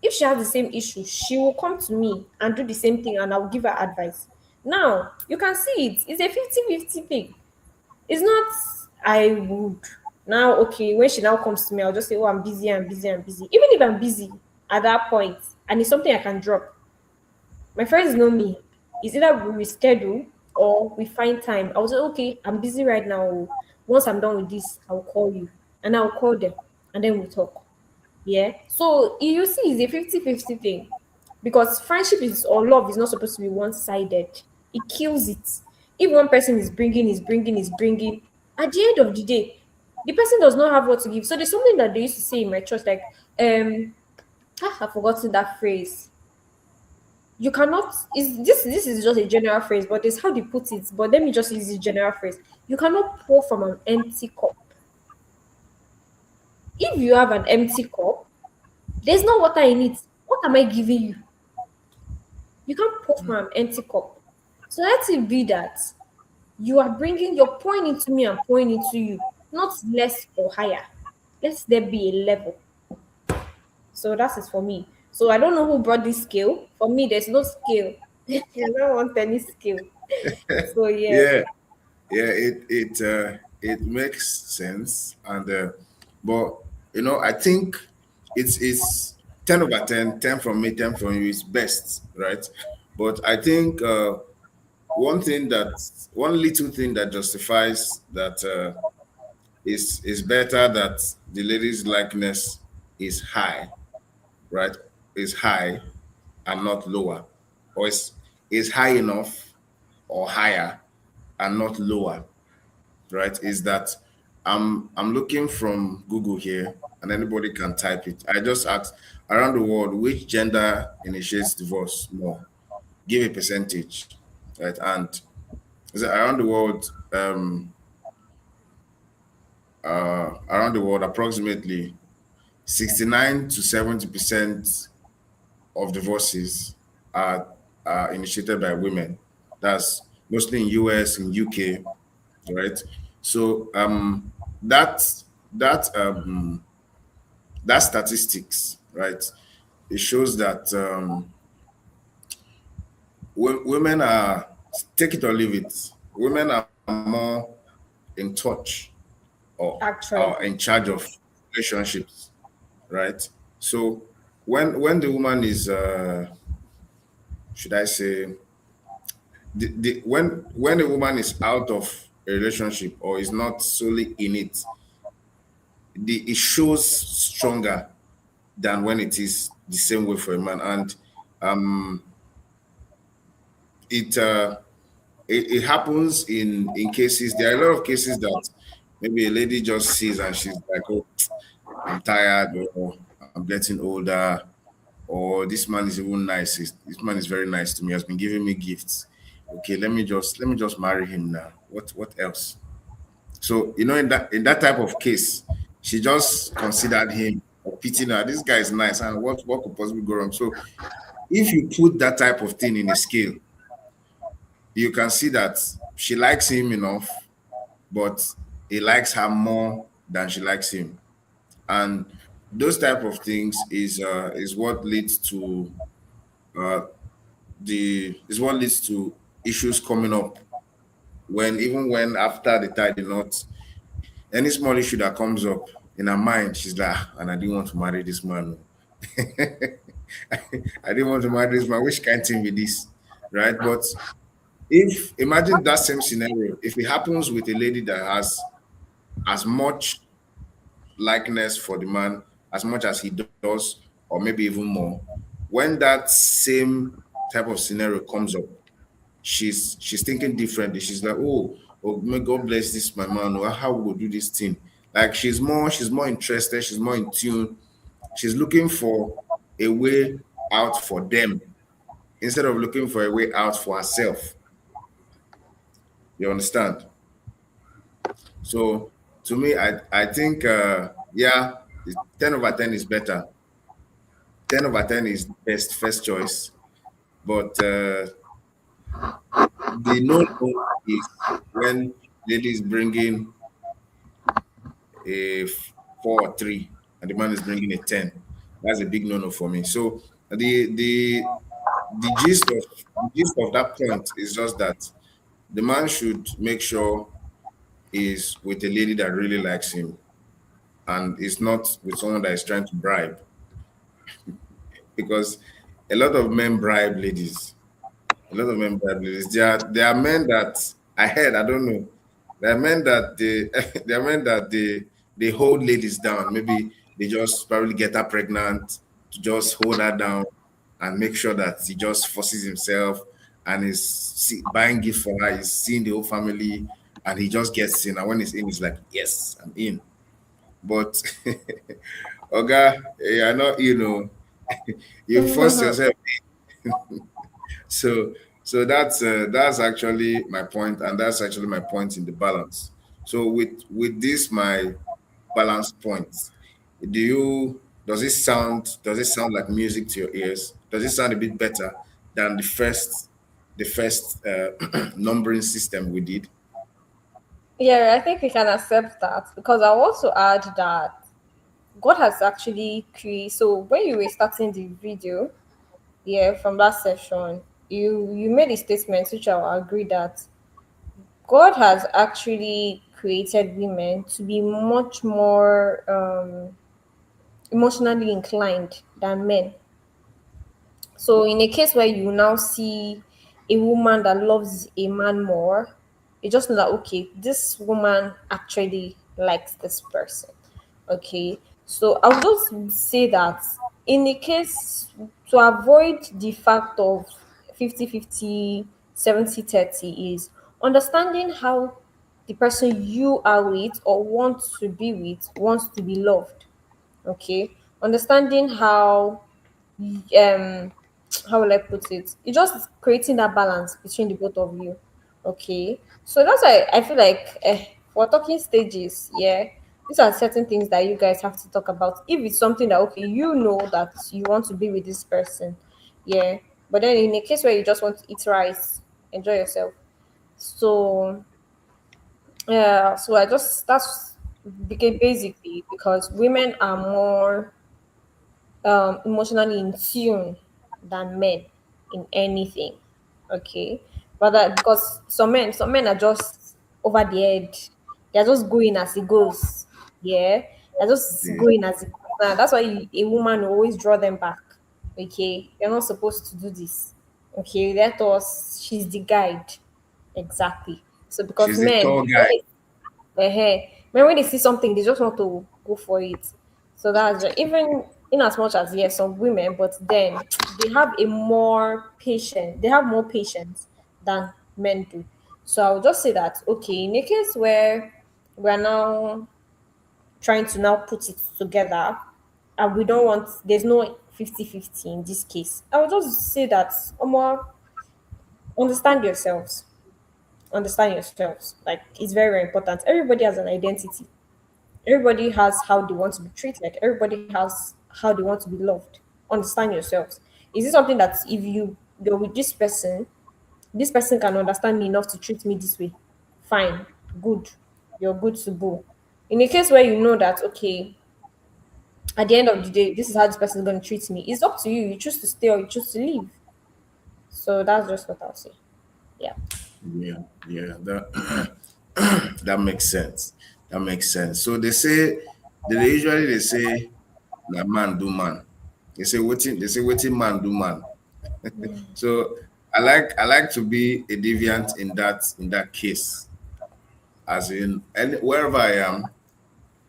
Speaker 2: If she has the same issue, she will come to me and do the same thing, and I'll give her advice. Now, you can see it. It's a 50-50 thing. It's not. I would now, okay, when she now comes to me, I'll just say, oh, I'm busy, I'm busy, I'm busy. Even if I'm busy at that point and it's something I can drop, my friends know me. It's either we reschedule or we find time. I was like, okay, I'm busy right now. Once I'm done with this, I'll call you. And I'll call them and then we'll talk. Yeah. So you see, it's a 50-50 thing. Because friendship is or love is not supposed to be one-sided. It kills it. If one person is bringing, at the end of the day, the person does not have what to give. So there's something that they used to say in my church, like, I've forgotten that phrase. You cannot is this is just a general phrase, but it's how they put it. But let me just use this general phrase. You cannot pour from an empty cup. If you have an empty cup, there's no water in it. What am I giving you? You can't pour from an empty cup. So let it be that you're pouring into me and pouring into you, not less or higher. Let there be a level. So that is for me. So I don't know who brought this scale. For me, there's no scale. I don't want any scale. So yeah,
Speaker 1: Yeah, yeah, it makes sense, and but I think it's 10/10, 10 from me, 10 from you is best, right? But I think one little thing that justifies that is better that the lady's likeness is high, right? Is high and not lower, or is high enough or higher and not lower, right? Is that I'm looking from Google here, and anybody can type it. I just asked around the world which gender initiates divorce more. Give a percentage, right? And is it around the world, approximately 69 to 70% of divorces are, are initiated by women. That's mostly in US, in UK, right? So that that that statistics, right? It shows that women are, take it or leave it. Women are more in touch or in
Speaker 2: actually,
Speaker 1: charge of relationships, right? So when the woman is, should I say, when a woman is out of a relationship or is not solely in it, it shows stronger than when it is the same way for a man. And um, it, uh, it happens in cases. There are a lot of cases that maybe a lady just sees and she's like, "Oh, I'm tired," or "I'm getting older," or "This man is even nice. This man is very nice to me. Has been giving me gifts. Okay, let me just marry him now. What else?" So in that type of case, she just considered him or pitied her. This guy is nice, and what could possibly go wrong? So if you put that type of thing in a scale, you can see that she likes him enough, but he likes her more than she likes him. And those type of things is what leads to uh, issues coming up when, even when after the tie the knot, any small issue that comes up in her mind, she's like, "Ah, and I didn't want to marry this man. I didn't want to marry this man. Which kind of thing with this?" Right? But if imagine that same scenario, if it happens with a lady that has as much likeness for the man as much as he does, or maybe even more, when that same type of scenario comes up, she's thinking differently. She's like, oh, may God bless this my man, or how we will do this thing. Like she's more interested, she's more in tune, she's looking for a way out for them instead of looking for a way out for herself. You understand? So to me, I think yeah, 10/10 is better. 10/10 is the best first choice, but the no-no is when lady is bringing a 4 or 3 and the man is bringing a 10. That's a big no-no for me. So the gist of that point is just that the man should make sure is with a lady that really likes him, and it's not with someone that is trying to bribe, because a lot of men bribe ladies. A lot of men bribe ladies. There are men that I heard, I don't know. There are men that they there are men that they hold ladies down. Maybe they just probably get her pregnant to just hold her down and make sure that he just forces himself and is buying gift for her, he's seeing the whole family, and he just gets in. And when he's in, he's like, yes, I'm in. But Oga, I know, you force yourself. So that's actually my point, and that's actually my point in the balance. So with this my balance points, does it sound like music to your ears? Does it sound a bit better than the first numbering system we did?
Speaker 2: Yeah, I think we can accept that because I'll also add that God has actually created. So when you were starting the video, yeah, from that session, you made a statement which I'll agree that God has actually created women to be much more emotionally inclined than men. So in a case where you now see a woman that loves a man more, you just know that okay, this woman actually likes this person. Okay. So I would just say that in a case to avoid the fact of 50-50, 70-30 is understanding how the person you are with or want to be with wants to be loved. Okay. Understanding um how will I put it? It's just creating that balance between the both of you. Okay. So that's why I feel like for talking stages, yeah, these are certain things that you guys have to talk about. If it's something that okay, you know that you want to be with this person, yeah. But then in a case where you just want to eat rice, enjoy yourself. So yeah, so I just that's became basically because women are more emotionally in tune than men in anything. Okay, but that because some men are just over the edge. They're just going as it goes. Yeah, they're just
Speaker 1: Yeah.
Speaker 2: going as it goes. Now, that's why a woman will always draw them back. Okay, you're not supposed to do this. Okay, let us. She's the guide. Exactly. So because
Speaker 1: She's a
Speaker 2: men,
Speaker 1: tall guy.
Speaker 2: when they see something, they just want to go for it. So that's right. Even in as much as yes, some women, but then they have a more patient. They have more patience than men do. So I'll just say that okay, in a case where we're now trying to now put it together, and we don't want there's no 50-50 in this case. I will just say that more understand yourselves. Understand yourselves. Like it's very, very important. Everybody has an identity. Everybody has how they want to be treated. Like everybody has how they want to be loved. Understand yourselves. Is it something that if you're with this person can understand me enough to treat me this way? Fine, good. You're good to go. In a case where you know that okay, at the end of the day, this is how this person is going to treat me. It's up to you. You choose to stay or you choose to leave. So that's just what I'll say. Yeah.
Speaker 1: Yeah, yeah, that that makes sense. That makes sense. So they say na man do man. They say man do man. So I like to be a deviant in that case. As in, and wherever I am,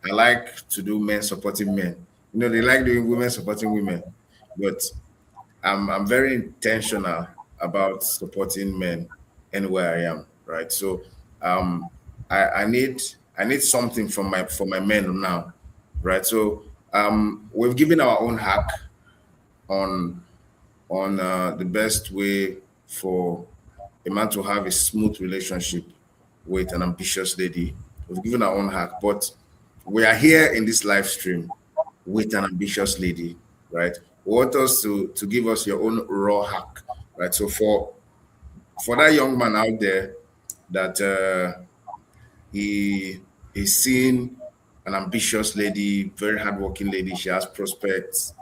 Speaker 1: I like to do men supporting men. They like doing women supporting women, but I'm very intentional about supporting men anywhere I am, right? So um I need something for my men now, right? So we've given our own hack on the best way for a man to have a smooth relationship with an ambitious lady. We've given our own hack, but we are here in this live stream with an ambitious lady, right? We want us to give us your own raw hack, right? So for that young man out there that he is seeing an ambitious lady, very hardworking lady. She has prospects,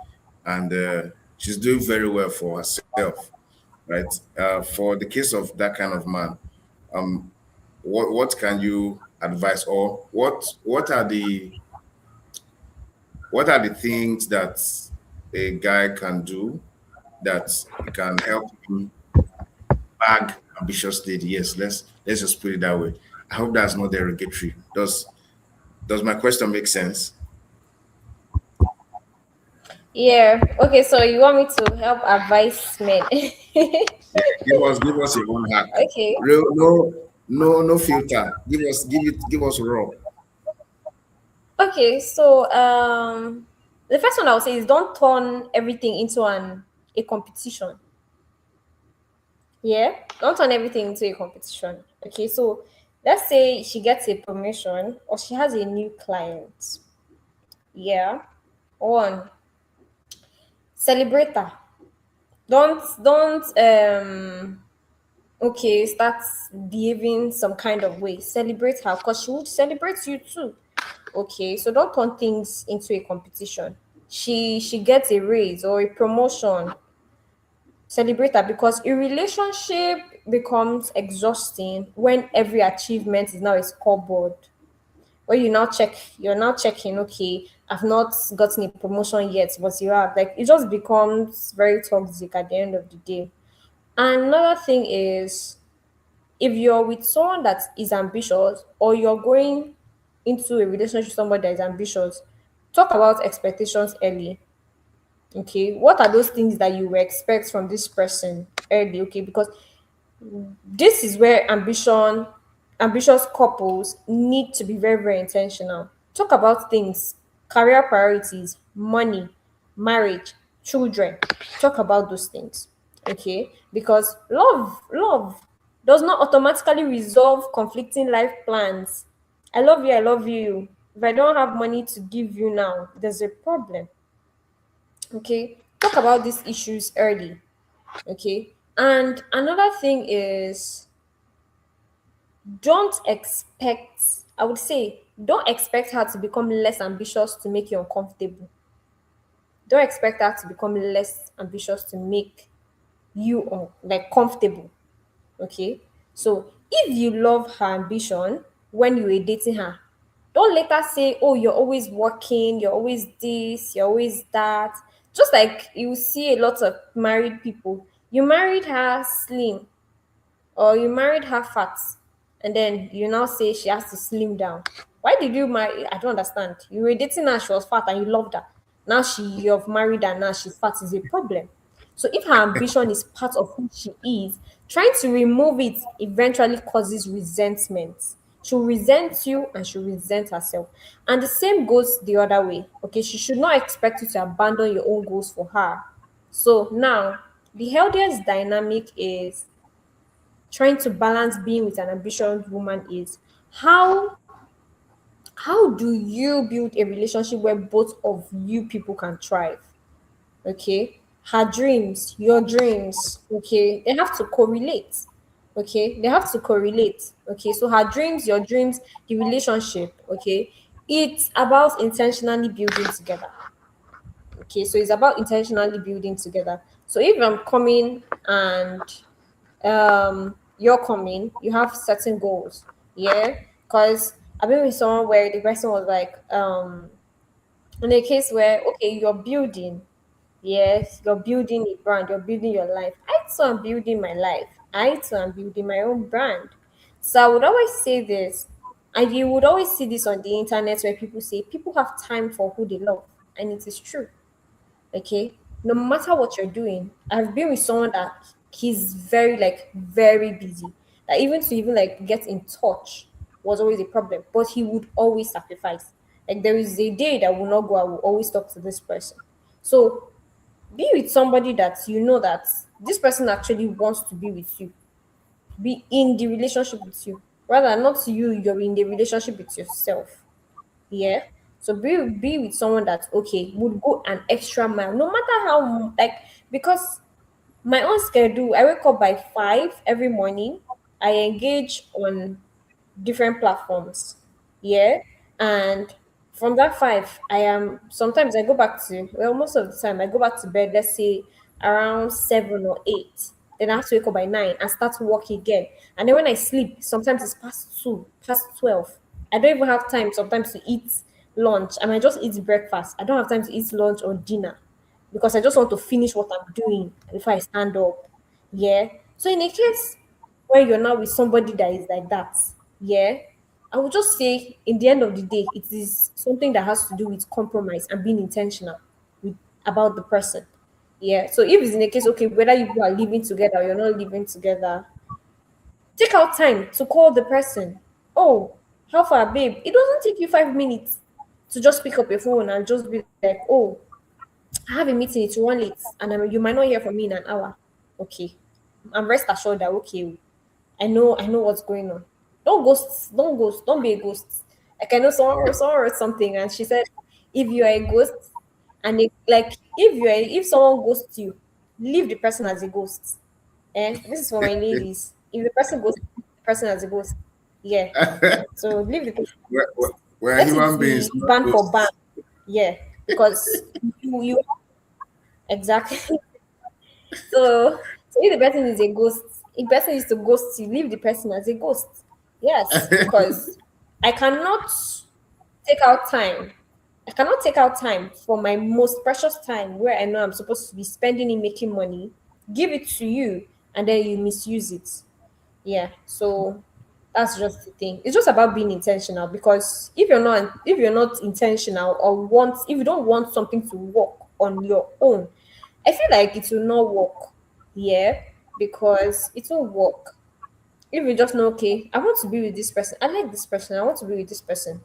Speaker 1: and she's doing very well for herself, right? For the case of that kind of man, um, what can you advice, or what are the things that a guy can do that it can help him bag ambitious lady? Yes, let's just put it that way. I hope that's not derogatory. Does my question make sense?
Speaker 2: Yeah. Okay. So you want me to help advise men?
Speaker 1: Yeah, give us your own hack.
Speaker 2: Okay.
Speaker 1: Real, no filter. Give us raw.
Speaker 2: Okay. So the first one I would say is don't turn everything into an a competition. Yeah. Don't turn everything into a competition. Okay. So let's say she gets a promotion or she has a new client. Yeah. One, celebrate her. Don't okay, start behaving some kind of way. Celebrate her because she would celebrate you too. Okay, so don't turn things into a competition. She gets a raise or a promotion. Celebrate her because a relationship becomes exhausting when every achievement is now a scoreboard. Where you're now checking, okay, I've not gotten a promotion yet, but you have, like, it just becomes very toxic at the end of the day. And another thing is, if you're with someone that is ambitious or you're going into a relationship with somebody that is ambitious, talk about expectations early. Okay, what are those things that you will expect from this person early? Okay, because this is where ambitious couples need to be very, very intentional. Talk about things, career priorities, money, marriage, children. Talk about those things. Okay, because love does not automatically resolve conflicting life plans. I love you. If I don't have money to give you now, there's a problem. Okay, talk about these issues early. Okay, and another thing is, don't expect, I would say, don't expect her to become less ambitious to make you uncomfortable. Don't expect her to become less ambitious to make you like comfortable. Okay, so if you love her ambition when you were dating her, don't let her say, oh, you're always working, you're always this, you're always that. Just like you see a lot of married people, you married her slim or you married her fat, and then you now say she has to slim down. Why did you marry? I don't understand. You were dating her, she was fat and you loved her. Now you've married her, now she's fat, is a problem. So if her ambition is part of who she is, trying to remove it eventually causes resentment. She'll resent you and she'll resent herself. And the same goes the other way. Okay, she should not expect you to abandon your own goals for her. So now the healthiest dynamic is trying to balance being with an ambitious woman is how how do you build a relationship where both of you people can thrive? Okay, her dreams, your dreams, okay, they have to correlate. Okay, they have to correlate. Okay, so her dreams, your dreams, the relationship, okay, it's about intentionally building together. Okay, so it's about intentionally building together. So if I'm coming and you're coming, you have certain goals. Yeah, because I've been with someone where the person was like, in a case where, okay, you're building, yes, you're building a brand, you're building your life. I too am building my life. I too am building my own brand. So I would always say this, and you would always see this on the internet where people say people have time for who they love, and it is true. Okay, no matter what you're doing, I've been with someone that he's very, like, very busy, that even to even like get in touch was always a problem, but he would always sacrifice. Like, there is a day that will not go, I will always talk to this person. So be with somebody that you know that this person actually wants to be with you, be in the relationship with you, rather not you, you're in the relationship with yourself. Yeah. So be with someone that, okay, would go an extra mile, no matter how, like, because my own schedule, I wake up by 5 every morning. I engage on different platforms. Yeah. And from that 5, I am, sometimes I go back to, well, most of the time I go back to bed, let's say around 7 or 8. Then I have to wake up by 9 and start work again. And then when I sleep, sometimes it's past 2, past 12. I don't even have time sometimes to eat lunch. I might just eat breakfast. I don't have time to eat lunch or dinner because I just want to finish what I'm doing before I stand up. Yeah. So in a case where you're now with somebody that is like that, yeah, I would just say in the end of the day, it is something that has to do with compromise and being intentional with about the person. Yeah. So if it's in a case, okay, whether you are living together or you're not living together, take out time to call the person. Oh, how far, babe? It doesn't take you 5 minutes to just pick up your phone and just be like, oh, I have a meeting, it's one late, and you might not hear from me in an hour. Okay. I'm rest assured that okay, I know what's going on. Don't be a ghost. Like I know someone wrote something and she said, if you are a ghost and like if someone ghosts you, leave the person as a ghost. This is for my ladies. If the person goes, the person as a ghost. Yeah. So leave the person as
Speaker 1: we're,
Speaker 2: a
Speaker 1: we're
Speaker 2: ghost.
Speaker 1: we're
Speaker 2: Let it
Speaker 1: human beings,
Speaker 2: be
Speaker 1: not
Speaker 2: ban for ban.
Speaker 1: ghosts.
Speaker 2: Yeah. Because you exactly. So if the person is a ghost, if person is to ghost you, leave the person as a ghost. Yes, because I cannot take out time. I cannot take out time for my most precious time where I know I'm supposed to be spending it making money, give it to you, and then you misuse it. Yeah. So that's just the thing. It's just about being intentional because if you're not intentional or want if you don't want something to work on your own, I feel like it will not work. Yeah, because it will work. If you just know, okay, I want to be with this person. I like this person. I want to be with this person.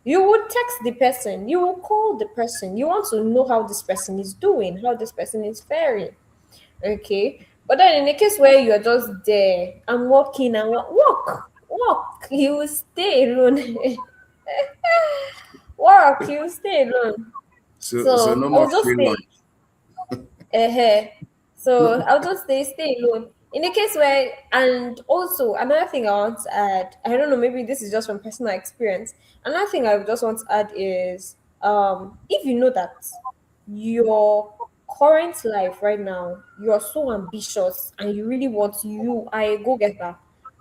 Speaker 2: You would text the person. You will call the person. You want to know how this person is doing, how this person is faring. Okay. But then in the case where you're just there and walking and walk, you will stay alone. Walk, you will stay alone.
Speaker 1: So
Speaker 2: So
Speaker 1: no
Speaker 2: I
Speaker 1: more
Speaker 2: would just
Speaker 1: free
Speaker 2: say
Speaker 1: lunch.
Speaker 2: So I'll just stay alone. In the case where, and also another thing I want to add, I don't know, maybe this is just from personal experience. Another thing I just want to add is, if you know that your current life right now, you're so ambitious and you really want you are a go-getter,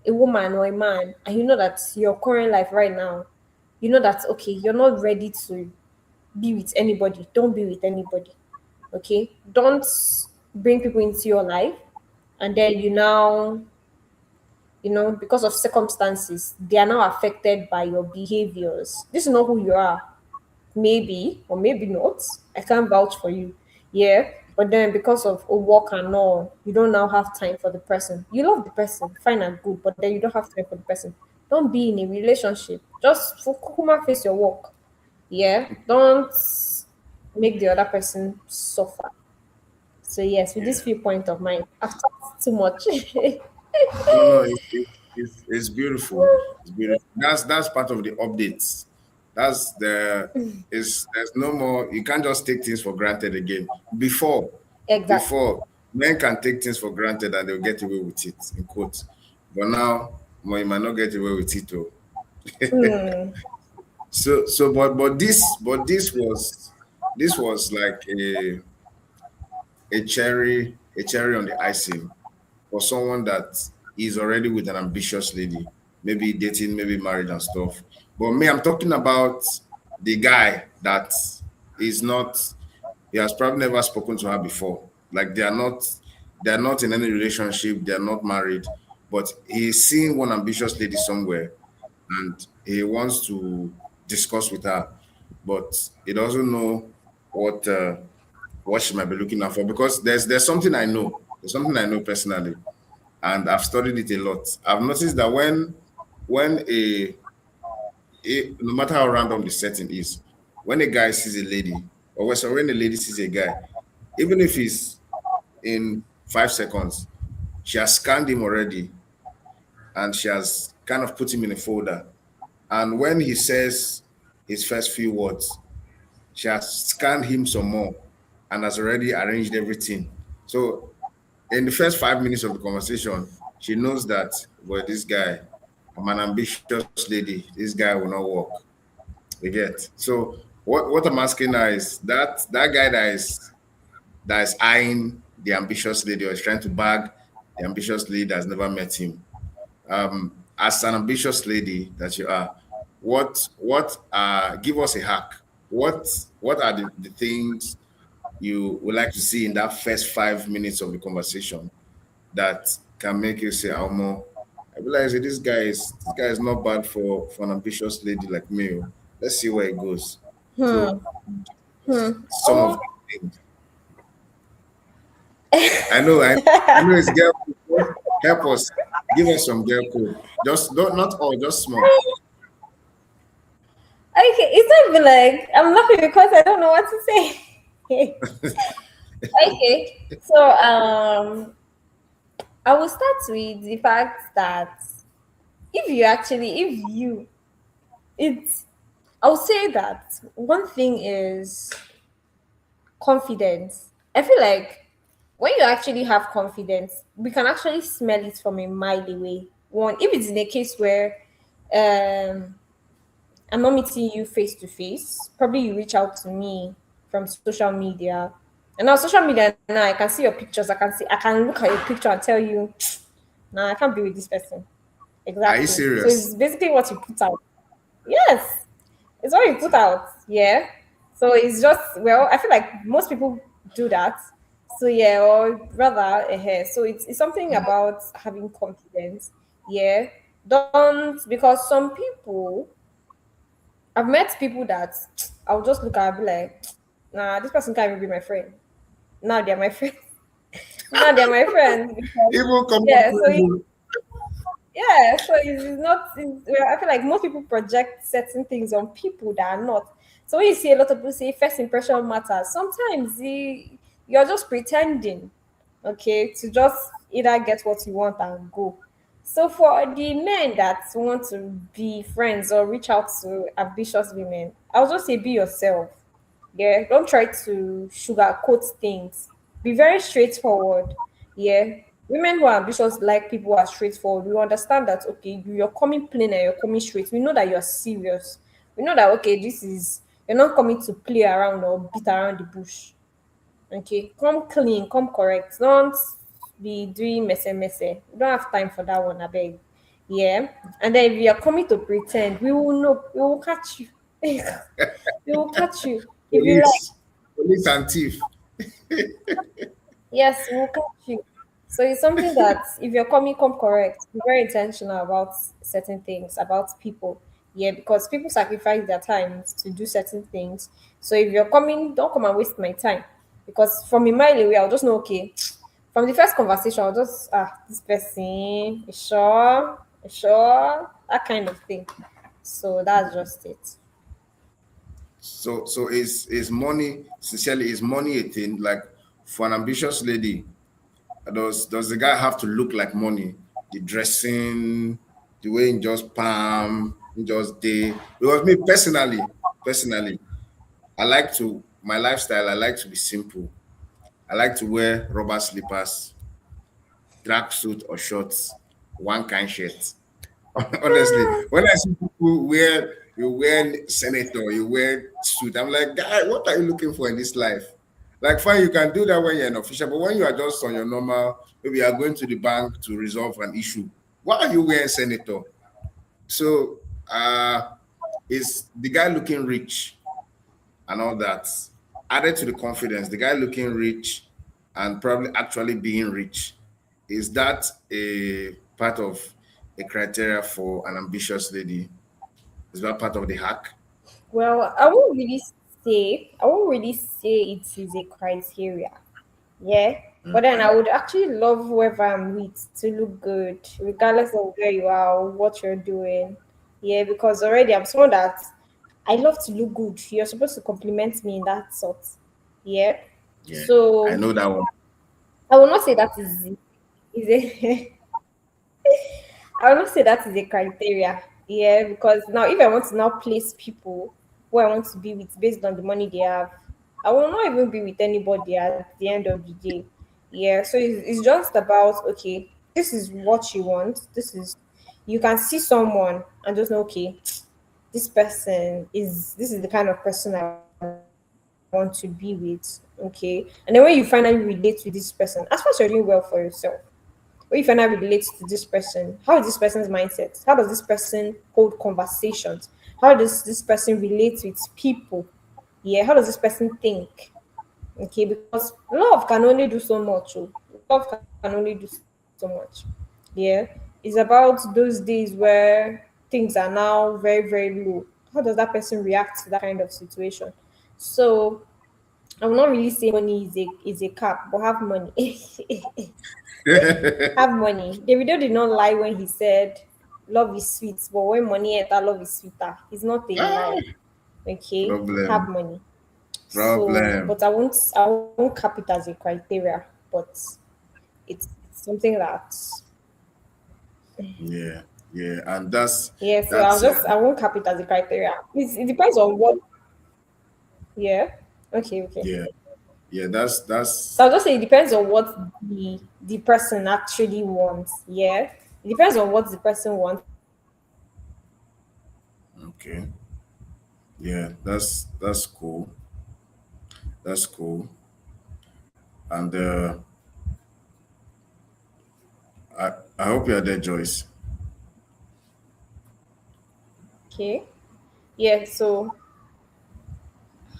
Speaker 2: a woman or a man, and you know that your current life right now, you know that okay, you're not ready to be with anybody. Don't be with anybody. Okay, don't bring people into your life and then because of circumstances they are now affected by your behaviors. This is not who you are. Maybe or maybe not, I can't vouch for you. Yeah, but then because of a work and all, you don't now have time for the person. You love the person, fine and good, but then you don't have time for the person. Don't be in a relationship, just kuma face your work. Yeah, don't make the other person suffer. So yes, with this
Speaker 1: Yeah.
Speaker 2: viewpoint of mine, I've talked too much.
Speaker 1: No, no, it's beautiful. It's beautiful. That's part of the updates. That's the is there's no more. You can't just take things for granted again. Before,
Speaker 2: Exactly.
Speaker 1: before men can take things for granted and they'll get away with it in quotes. But now, well, you might not get away with it. Oh.
Speaker 2: Hmm.
Speaker 1: But this was like a cherry on the icing for someone that is already with an ambitious lady, maybe dating, maybe married and stuff. But me, I'm talking about the guy that is not, he has probably never spoken to her before. Like they're not in any relationship, they're not married, but he's seeing one ambitious lady somewhere and he wants to discuss with her, but he doesn't know what what she might be looking out for because there's something I know. There's something I know personally and I've studied it a lot. I've noticed that when no matter how random the setting is, when a guy sees a lady, or when a lady sees a guy, even if he's in 5 seconds, she has scanned him already and she has kind of put him in a folder. And when he says his first few words, she has scanned him some more and has already arranged everything. So in the first 5 minutes of the conversation, she knows that, well, this guy, I'm an ambitious lady. This guy will not work. You get. So what I'm asking now is that guy that is eyeing the ambitious lady or is trying to bag the ambitious lady that's never met him. As an ambitious lady that you are, give us a hack. What are the things you would like to see in that first 5 minutes of the conversation that can make you say, Almo, I realize that this guy is not bad for an ambitious lady like me. Oh. Let's see where it goes. So
Speaker 2: Hmm. Hmm.
Speaker 1: some of
Speaker 2: Oh,
Speaker 1: the things. I know it's girl code. Help us. Give us some girl code. Just not all, just small.
Speaker 2: okay. It's not even like I'm laughing because I don't know what to say. Okay. So I will start with the fact that if you it's I would say that one thing is confidence. I feel like when you actually have confidence, we can actually smell it from a mile away. One, if it's in a case where um I'm not meeting you face to face, probably you reach out to me from social media. And now social media now I can see your pictures, I can look at your picture and tell you, nah, I can't be with this person.
Speaker 1: Are you
Speaker 2: Exactly. So
Speaker 1: serious?
Speaker 2: it's basically what you put out. Yes. It's what you put out. Yeah. So it's just I feel like most people do that. So yeah, or rather so it's something about having confidence. Yeah. Don't because some people I've met people that I'll just look at and be like, nah, this person can't even be my friend. Now they're my friend. Now they're my friends because
Speaker 1: Even come up
Speaker 2: yeah, so
Speaker 1: with
Speaker 2: yeah, so it's not. I feel like most people project certain things on people that are not. So when you see a lot of people say first impression matters, sometimes you're just pretending, okay, to just either get what you want and go. So for the men that want to be friends or reach out to ambitious women, I'll just say be yourself. Yeah, don't try to sugarcoat things. Be very straightforward. Yeah, women who are ambitious like people who are straightforward. We understand that okay, you're coming plain and you're coming straight. We know that you're serious. We know that okay, this is you're not coming to play around or beat around the bush. Okay, come clean, come correct. Don't be doing messy. We don't have time for that one, I beg. Yeah, and then if you're coming to pretend, we will know. We will catch you. We will catch you if you like.
Speaker 1: police and thief.
Speaker 2: Yes, we'll catch you. So it's something that if you're coming, come correct. Be very intentional about certain things, about people. Yeah, because people sacrifice their time to do certain things. So if you're coming, don't come and waste my time. Because from a mile away, I'll just know, okay, from the first conversation, I'll just, this person, is sure, that kind of thing. So that's just it.
Speaker 1: So is money sincerely is money a thing? Like for an ambitious lady, does the guy have to look like money? The dressing, the way he just palm, he just day. Because me personally, I like to my lifestyle. I like to be simple. I like to wear rubber slippers, track suit or shorts, one kind shirt. Honestly, when I see people you wear senator, you wear suit, I'm like, guy, what are you looking for in this life? Like, fine, you can do that when you're an official, but when you are just on your normal, maybe you are going to the bank to resolve an issue, why are you wearing senator? So, is the guy looking rich and all that added to the confidence? The guy looking rich and probably actually being rich, is that a part of a criteria for an ambitious lady? Is that part of the hack?
Speaker 2: Well, I won't really say it is a criteria. Yeah. But then I would actually love whoever I'm with to look good, regardless of where you are or what you're doing. Yeah, because already I'm someone that I love to look good. You're supposed to compliment me in that sort. Yeah.
Speaker 1: Yeah, I
Speaker 2: So
Speaker 1: know that one.
Speaker 2: I will not say that is a I will not say that is a criteria. Yeah, because now if I want to now place people who I want to be with based on the money they have, I will not even be with anybody at the end of the day. Yeah, so it's just about okay, this is what you want. You can see someone and just know okay, this is the kind of person I want to be with. Okay. And then when you finally relate with this person, as far as you're doing well for yourself, when you find out relate to this person, how is this person's mindset? How does this person hold conversations? How does this person relate with people? Yeah, how does this person think? Okay, because love can only do so much. Oh. Love can only do so much. Yeah, it's about those days where things are now very, very low. How does that person react to that kind of situation? So I will not really say money is a cap, but have money. Have money. Davido did not lie when he said love is sweet, but when money enter, love is sweeter. It's not a
Speaker 1: Ah,
Speaker 2: lie. Okay, have
Speaker 1: problem,
Speaker 2: money. So,
Speaker 1: problem.
Speaker 2: but I won't cap it as a criteria, but it's something that,
Speaker 1: Yeah, yeah, and that's
Speaker 2: yeah. So
Speaker 1: that's
Speaker 2: I won't cap it as a criteria. It depends on what. Yeah. Okay. Okay.
Speaker 1: yeah, yeah, that's
Speaker 2: So I'll just say it depends on what the person actually wants. Yeah. It depends on what the person wants and what the person actually needs.
Speaker 1: okay. Yeah, that's cool. That's cool. And I hope you're there, Joyce.
Speaker 2: Okay. Yeah. So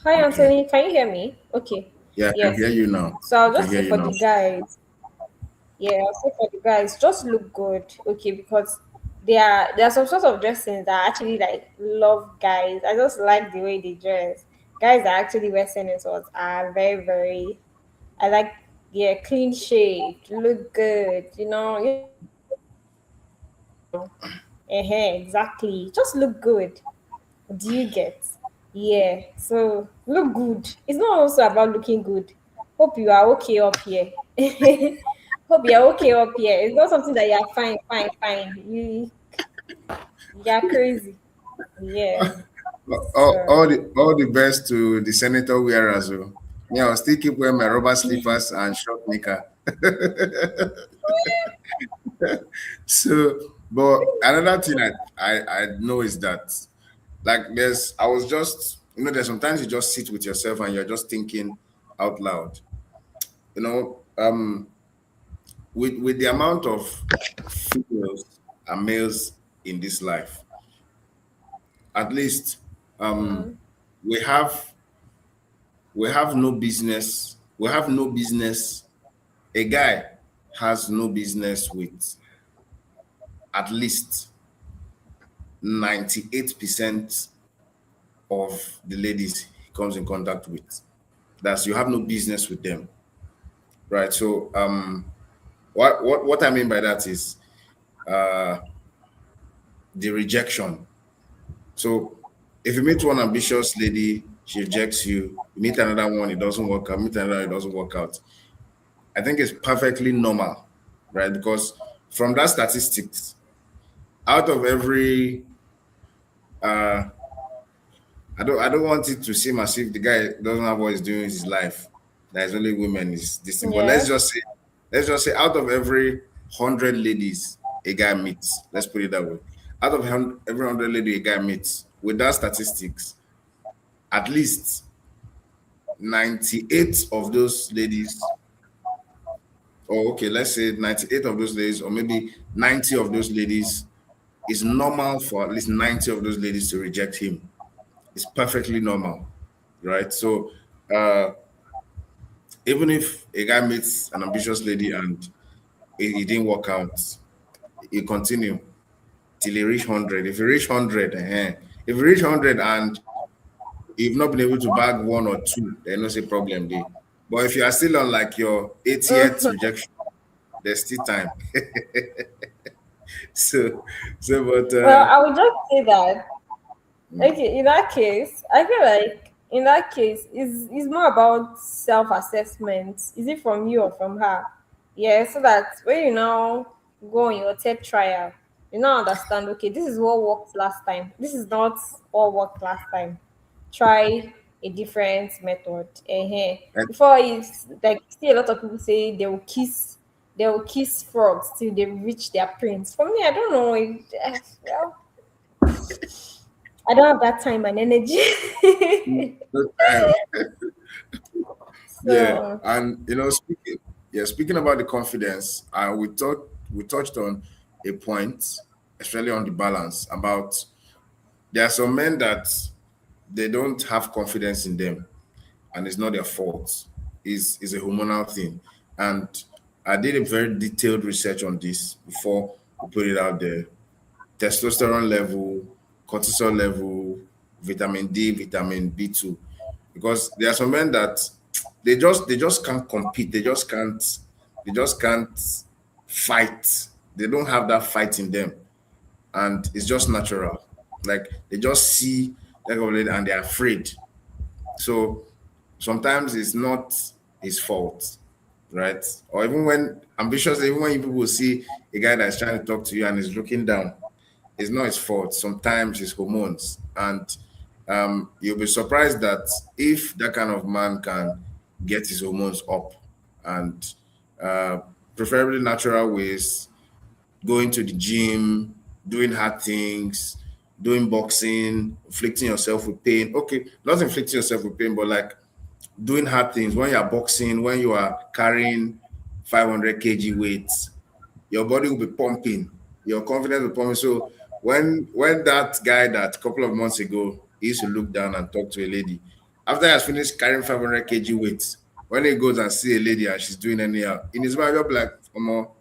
Speaker 2: hi
Speaker 1: Okay.
Speaker 2: Anthony, can you hear me? Okay.
Speaker 1: Yeah, I can
Speaker 2: Yes.
Speaker 1: hear you now.
Speaker 2: So I'll
Speaker 1: I can
Speaker 2: just
Speaker 1: hear
Speaker 2: say
Speaker 1: you
Speaker 2: for
Speaker 1: now.
Speaker 2: the guys, yeah, I'll say for the guys, just look good, okay, because there are some sorts of dressings that I actually like love guys. I just like the way they dress. Guys that actually wear senators are very, very I like, yeah, clean shaved, look good, exactly. Just look good. Do you get? Yeah. So look good. It's not also about looking good. Hope you are okay up here. Hope you're okay up here. It's not something that you're fine, fine, fine. You're crazy. Yeah.
Speaker 1: All
Speaker 2: So
Speaker 1: the best to the senator wearers. Oh. Yeah, I'll still keep wearing my rubber slippers and short knicker. So, but another thing I know is that like I was just there's sometimes you just sit with yourself and you're just thinking out loud. You know, with the amount of females and males in this life, at least um
Speaker 2: mm,
Speaker 1: we have we have no business a guy has no business with at least 98% of the ladies he comes in contact with. That's you have no business with them, right? So what I mean by that is uh the rejection. So if you meet one ambitious lady, she rejects you, you meet another one, it doesn't work out, meet another, it doesn't work out. I think it's perfectly normal, right? Because from that statistics, out of every uh I don't want it to seem as if the guy doesn't have what he's doing in his life. There's only women is this thing. But
Speaker 2: yeah.
Speaker 1: let's just say out of every 100 ladies a guy meets, let's put it that way. Out of every 100 lady a guy meets, with that statistics, at least 98 of those ladies, or okay, let's say 98 of those ladies, or maybe 90 of those ladies, is normal for at least 90 of those ladies to reject him. It's perfectly normal, right? So uh even if a guy meets an ambitious lady and it didn't work out, he continue till he reach 100. If he reach 100, if he reach 100 and you've not been able to bag one or two, there's no say problem there. But if you are still on like your 80th
Speaker 2: Mhm.
Speaker 1: rejection, there's still time. So, but
Speaker 2: Well, I would just say that.
Speaker 1: mm,
Speaker 2: Okay, in that case, I feel like in that case, is more about self assessment. Is it from you or from her? Yeah, so that when you now go on your third trial, you now understand. Okay, this is what worked last time. This is not what worked last time. Try a different method.
Speaker 1: and
Speaker 2: Before it's like see a lot of people say they will kiss frogs till they reach their prince. For me, I don't know. Well, I don't have that time and energy.
Speaker 1: no time. Yeah,
Speaker 2: So
Speaker 1: and speaking about the confidence, we touched on a point, especially on the balance about There are some men that they don't have confidence in them, and it's not their fault. It's a hormonal thing. And I did a very detailed research on this before we put it out there. Testosterone level, cortisol level, vitamin D, vitamin B2. Because there are some men that they just can't compete. They just can't fight. They don't have that fight in them. And it's just natural. Like they just see like and they're afraid. So sometimes it's not his fault, right? Or even when ambitious, even when people will see a guy that's trying to talk to you and is looking down, it's not his fault. Sometimes it's hormones. And you'll be surprised that if that kind of man can get his hormones up and uh, preferably natural ways, going to the gym, doing hard things, doing boxing, inflicting yourself with pain. Okay, not inflicting yourself with pain, but like doing hard things when you're boxing, when you are carrying 500 kg weights, your body will be pumping, your confidence will be pumping. So when that guy that a couple of months ago he used to look down and talk to a lady, after he has finished carrying 500 kg weights, when he goes and see a lady and she's doing anyhow, in his mind, he'll be like, Omo,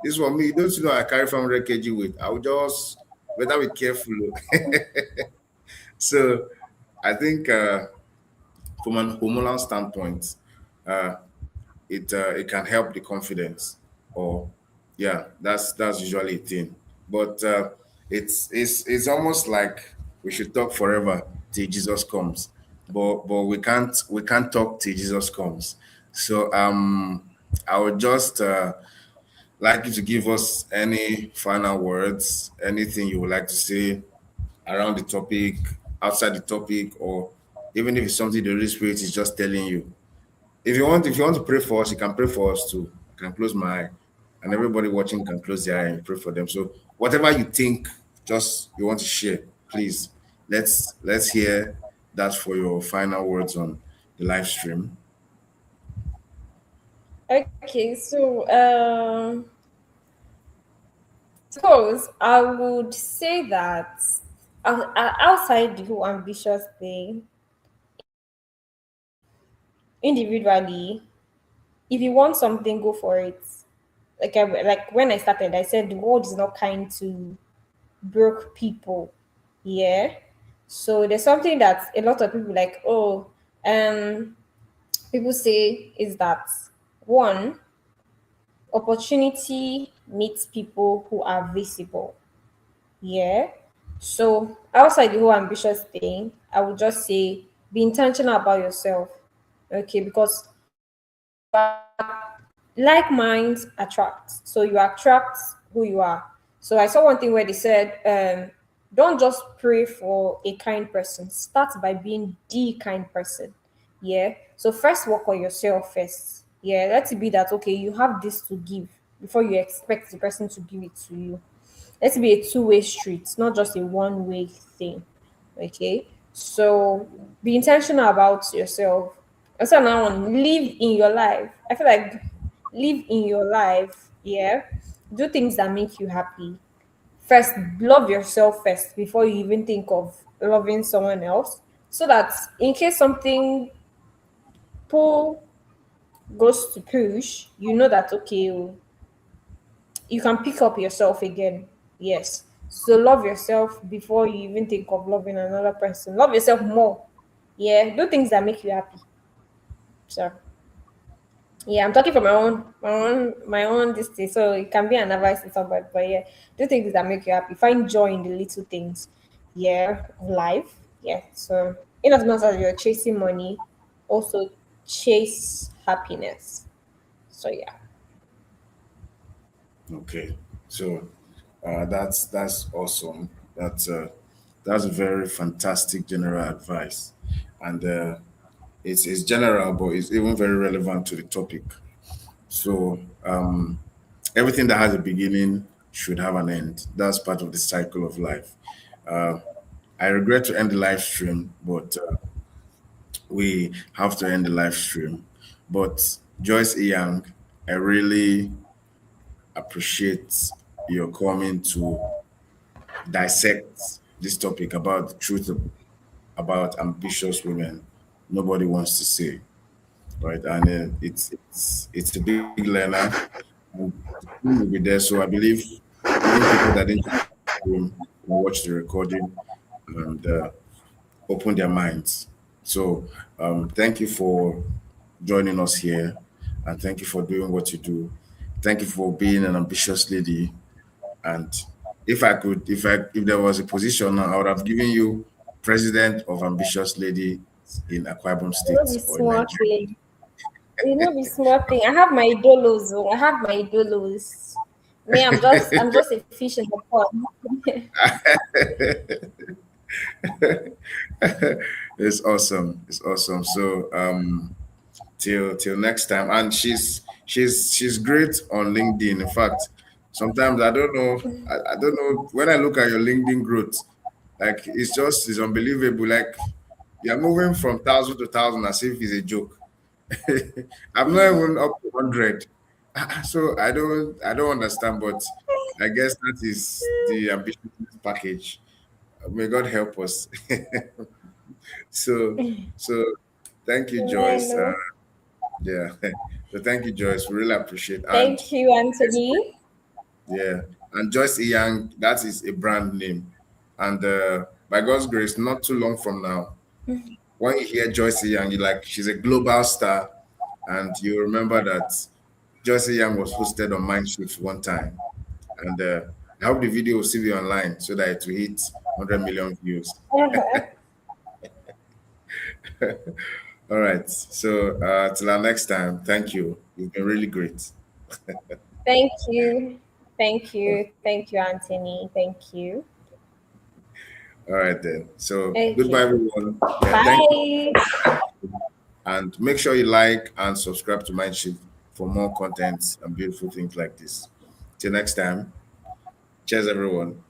Speaker 1: this for me, don't you know I carry 500 kg weight? I will just better be careful. So I think from an hormonal standpoint, uh, it can help the confidence, or yeah, that's usually a thing. But it's almost like we should talk forever till Jesus comes, but we can't talk till Jesus comes. So I would just like you to give us any final words, anything you would like to say around the topic, outside the topic, or even if it's something the Holy Spirit is just telling you. If you want to pray for us, you can pray for us too. I can close my eye, and everybody watching can close their eye and pray for them. So whatever you think, just you want to share, please let's hear that for your final words on the live stream.
Speaker 2: Okay, so suppose I would say that outside the whole ambitious thing, individually, if you want something, go for it. Like when I started, I said the world is not kind to broke people. Yeah. So there's something that a lot of people like, oh, um, people say is that one, opportunity meets people who are visible. Yeah. So outside the whole ambitious thing, I would just say be intentional about yourself. Okay, because like minds attract. So you attract who you are. So I saw one thing where they said, don't just pray for a kind person. Start by being the kind person. Yeah. So first work on yourself first. Yeah. Let it be that okay, you have this to give before you expect the person to give it to you. Let's be a two-way street, not just a one-way thing. Okay. So be intentional about yourself. Also now on live in your life. I feel like live in your life. Yeah. Do things that make you happy. First, love yourself first before you even think of loving someone else. So that in case something pull goes to push, you know that okay, oh, you can pick up yourself again. Yes. So love yourself before you even think of loving another person. Love yourself more. Yeah. Do things that make you happy. So yeah, I'm talking from my own this thing. So it can be an advice to somebody. But yeah, do things that make you happy. Find joy in the little things. Yeah, of life. Yeah. So in as much as you're chasing money, also chase happiness. So yeah.
Speaker 1: Okay, so that's awesome. That's very fantastic general advice, and it's general, but it's even very relevant to the topic. So everything that has a beginning should have an end. That's part of the cycle of life. Uh, I regret to end the live stream, but we have to end the live stream. But Joyce Young, I really appreciate your coming to dissect this topic about the truth about ambitious women. Nobody wants to say, right? And it's a big learner. And the team will be there, so I believe even people that didn't stream will watch the recording and open their minds. So thank you for joining us here, and thank you for doing what you do. Thank you for being an ambitious lady. And if there was a position, I would have given you president of ambitious lady in Akwa Ibom
Speaker 2: You know,
Speaker 1: State
Speaker 2: be
Speaker 1: or in
Speaker 2: smart
Speaker 1: Nigeria.
Speaker 2: thing. You know, be smart thing. I have my dolos. Oh, I have my dolos. Me, I'm just a fish in the pond.
Speaker 1: It's awesome. It's awesome. So till next time. And she's great on LinkedIn. In fact, sometimes I don't know when I look at your LinkedIn growth, like it's unbelievable. Like you're moving from thousand to thousand as if it's a joke. I'm not even up to 100. So I don't understand, but I guess that is the ambitious package. May God help us. So so thank you,
Speaker 2: I
Speaker 1: Joyce.
Speaker 2: know.
Speaker 1: Yeah. So thank you, Joyce. We really appreciate. And
Speaker 2: Thank you,
Speaker 1: yes,
Speaker 2: Anthony.
Speaker 1: yeah, and Joyce Young, that is a brand name. And by God's grace, not too long from now, when you hear Joyce Young, you like she's a global star, and you remember that Joyce Young was hosted on Mindshift one time, and I hope the video will still be online so that it will hit 100 million views. All right. So till our next time, thank you. You've been really great.
Speaker 2: Thank you. Thank you. Thank you, Anthony. Thank you.
Speaker 1: All right then. So goodbye,
Speaker 2: Okay.
Speaker 1: everyone. Yeah, thank you.
Speaker 2: Bye.
Speaker 1: And make sure you like and subscribe to Mindshift for more content and beautiful things like this. Till next time. Cheers, everyone.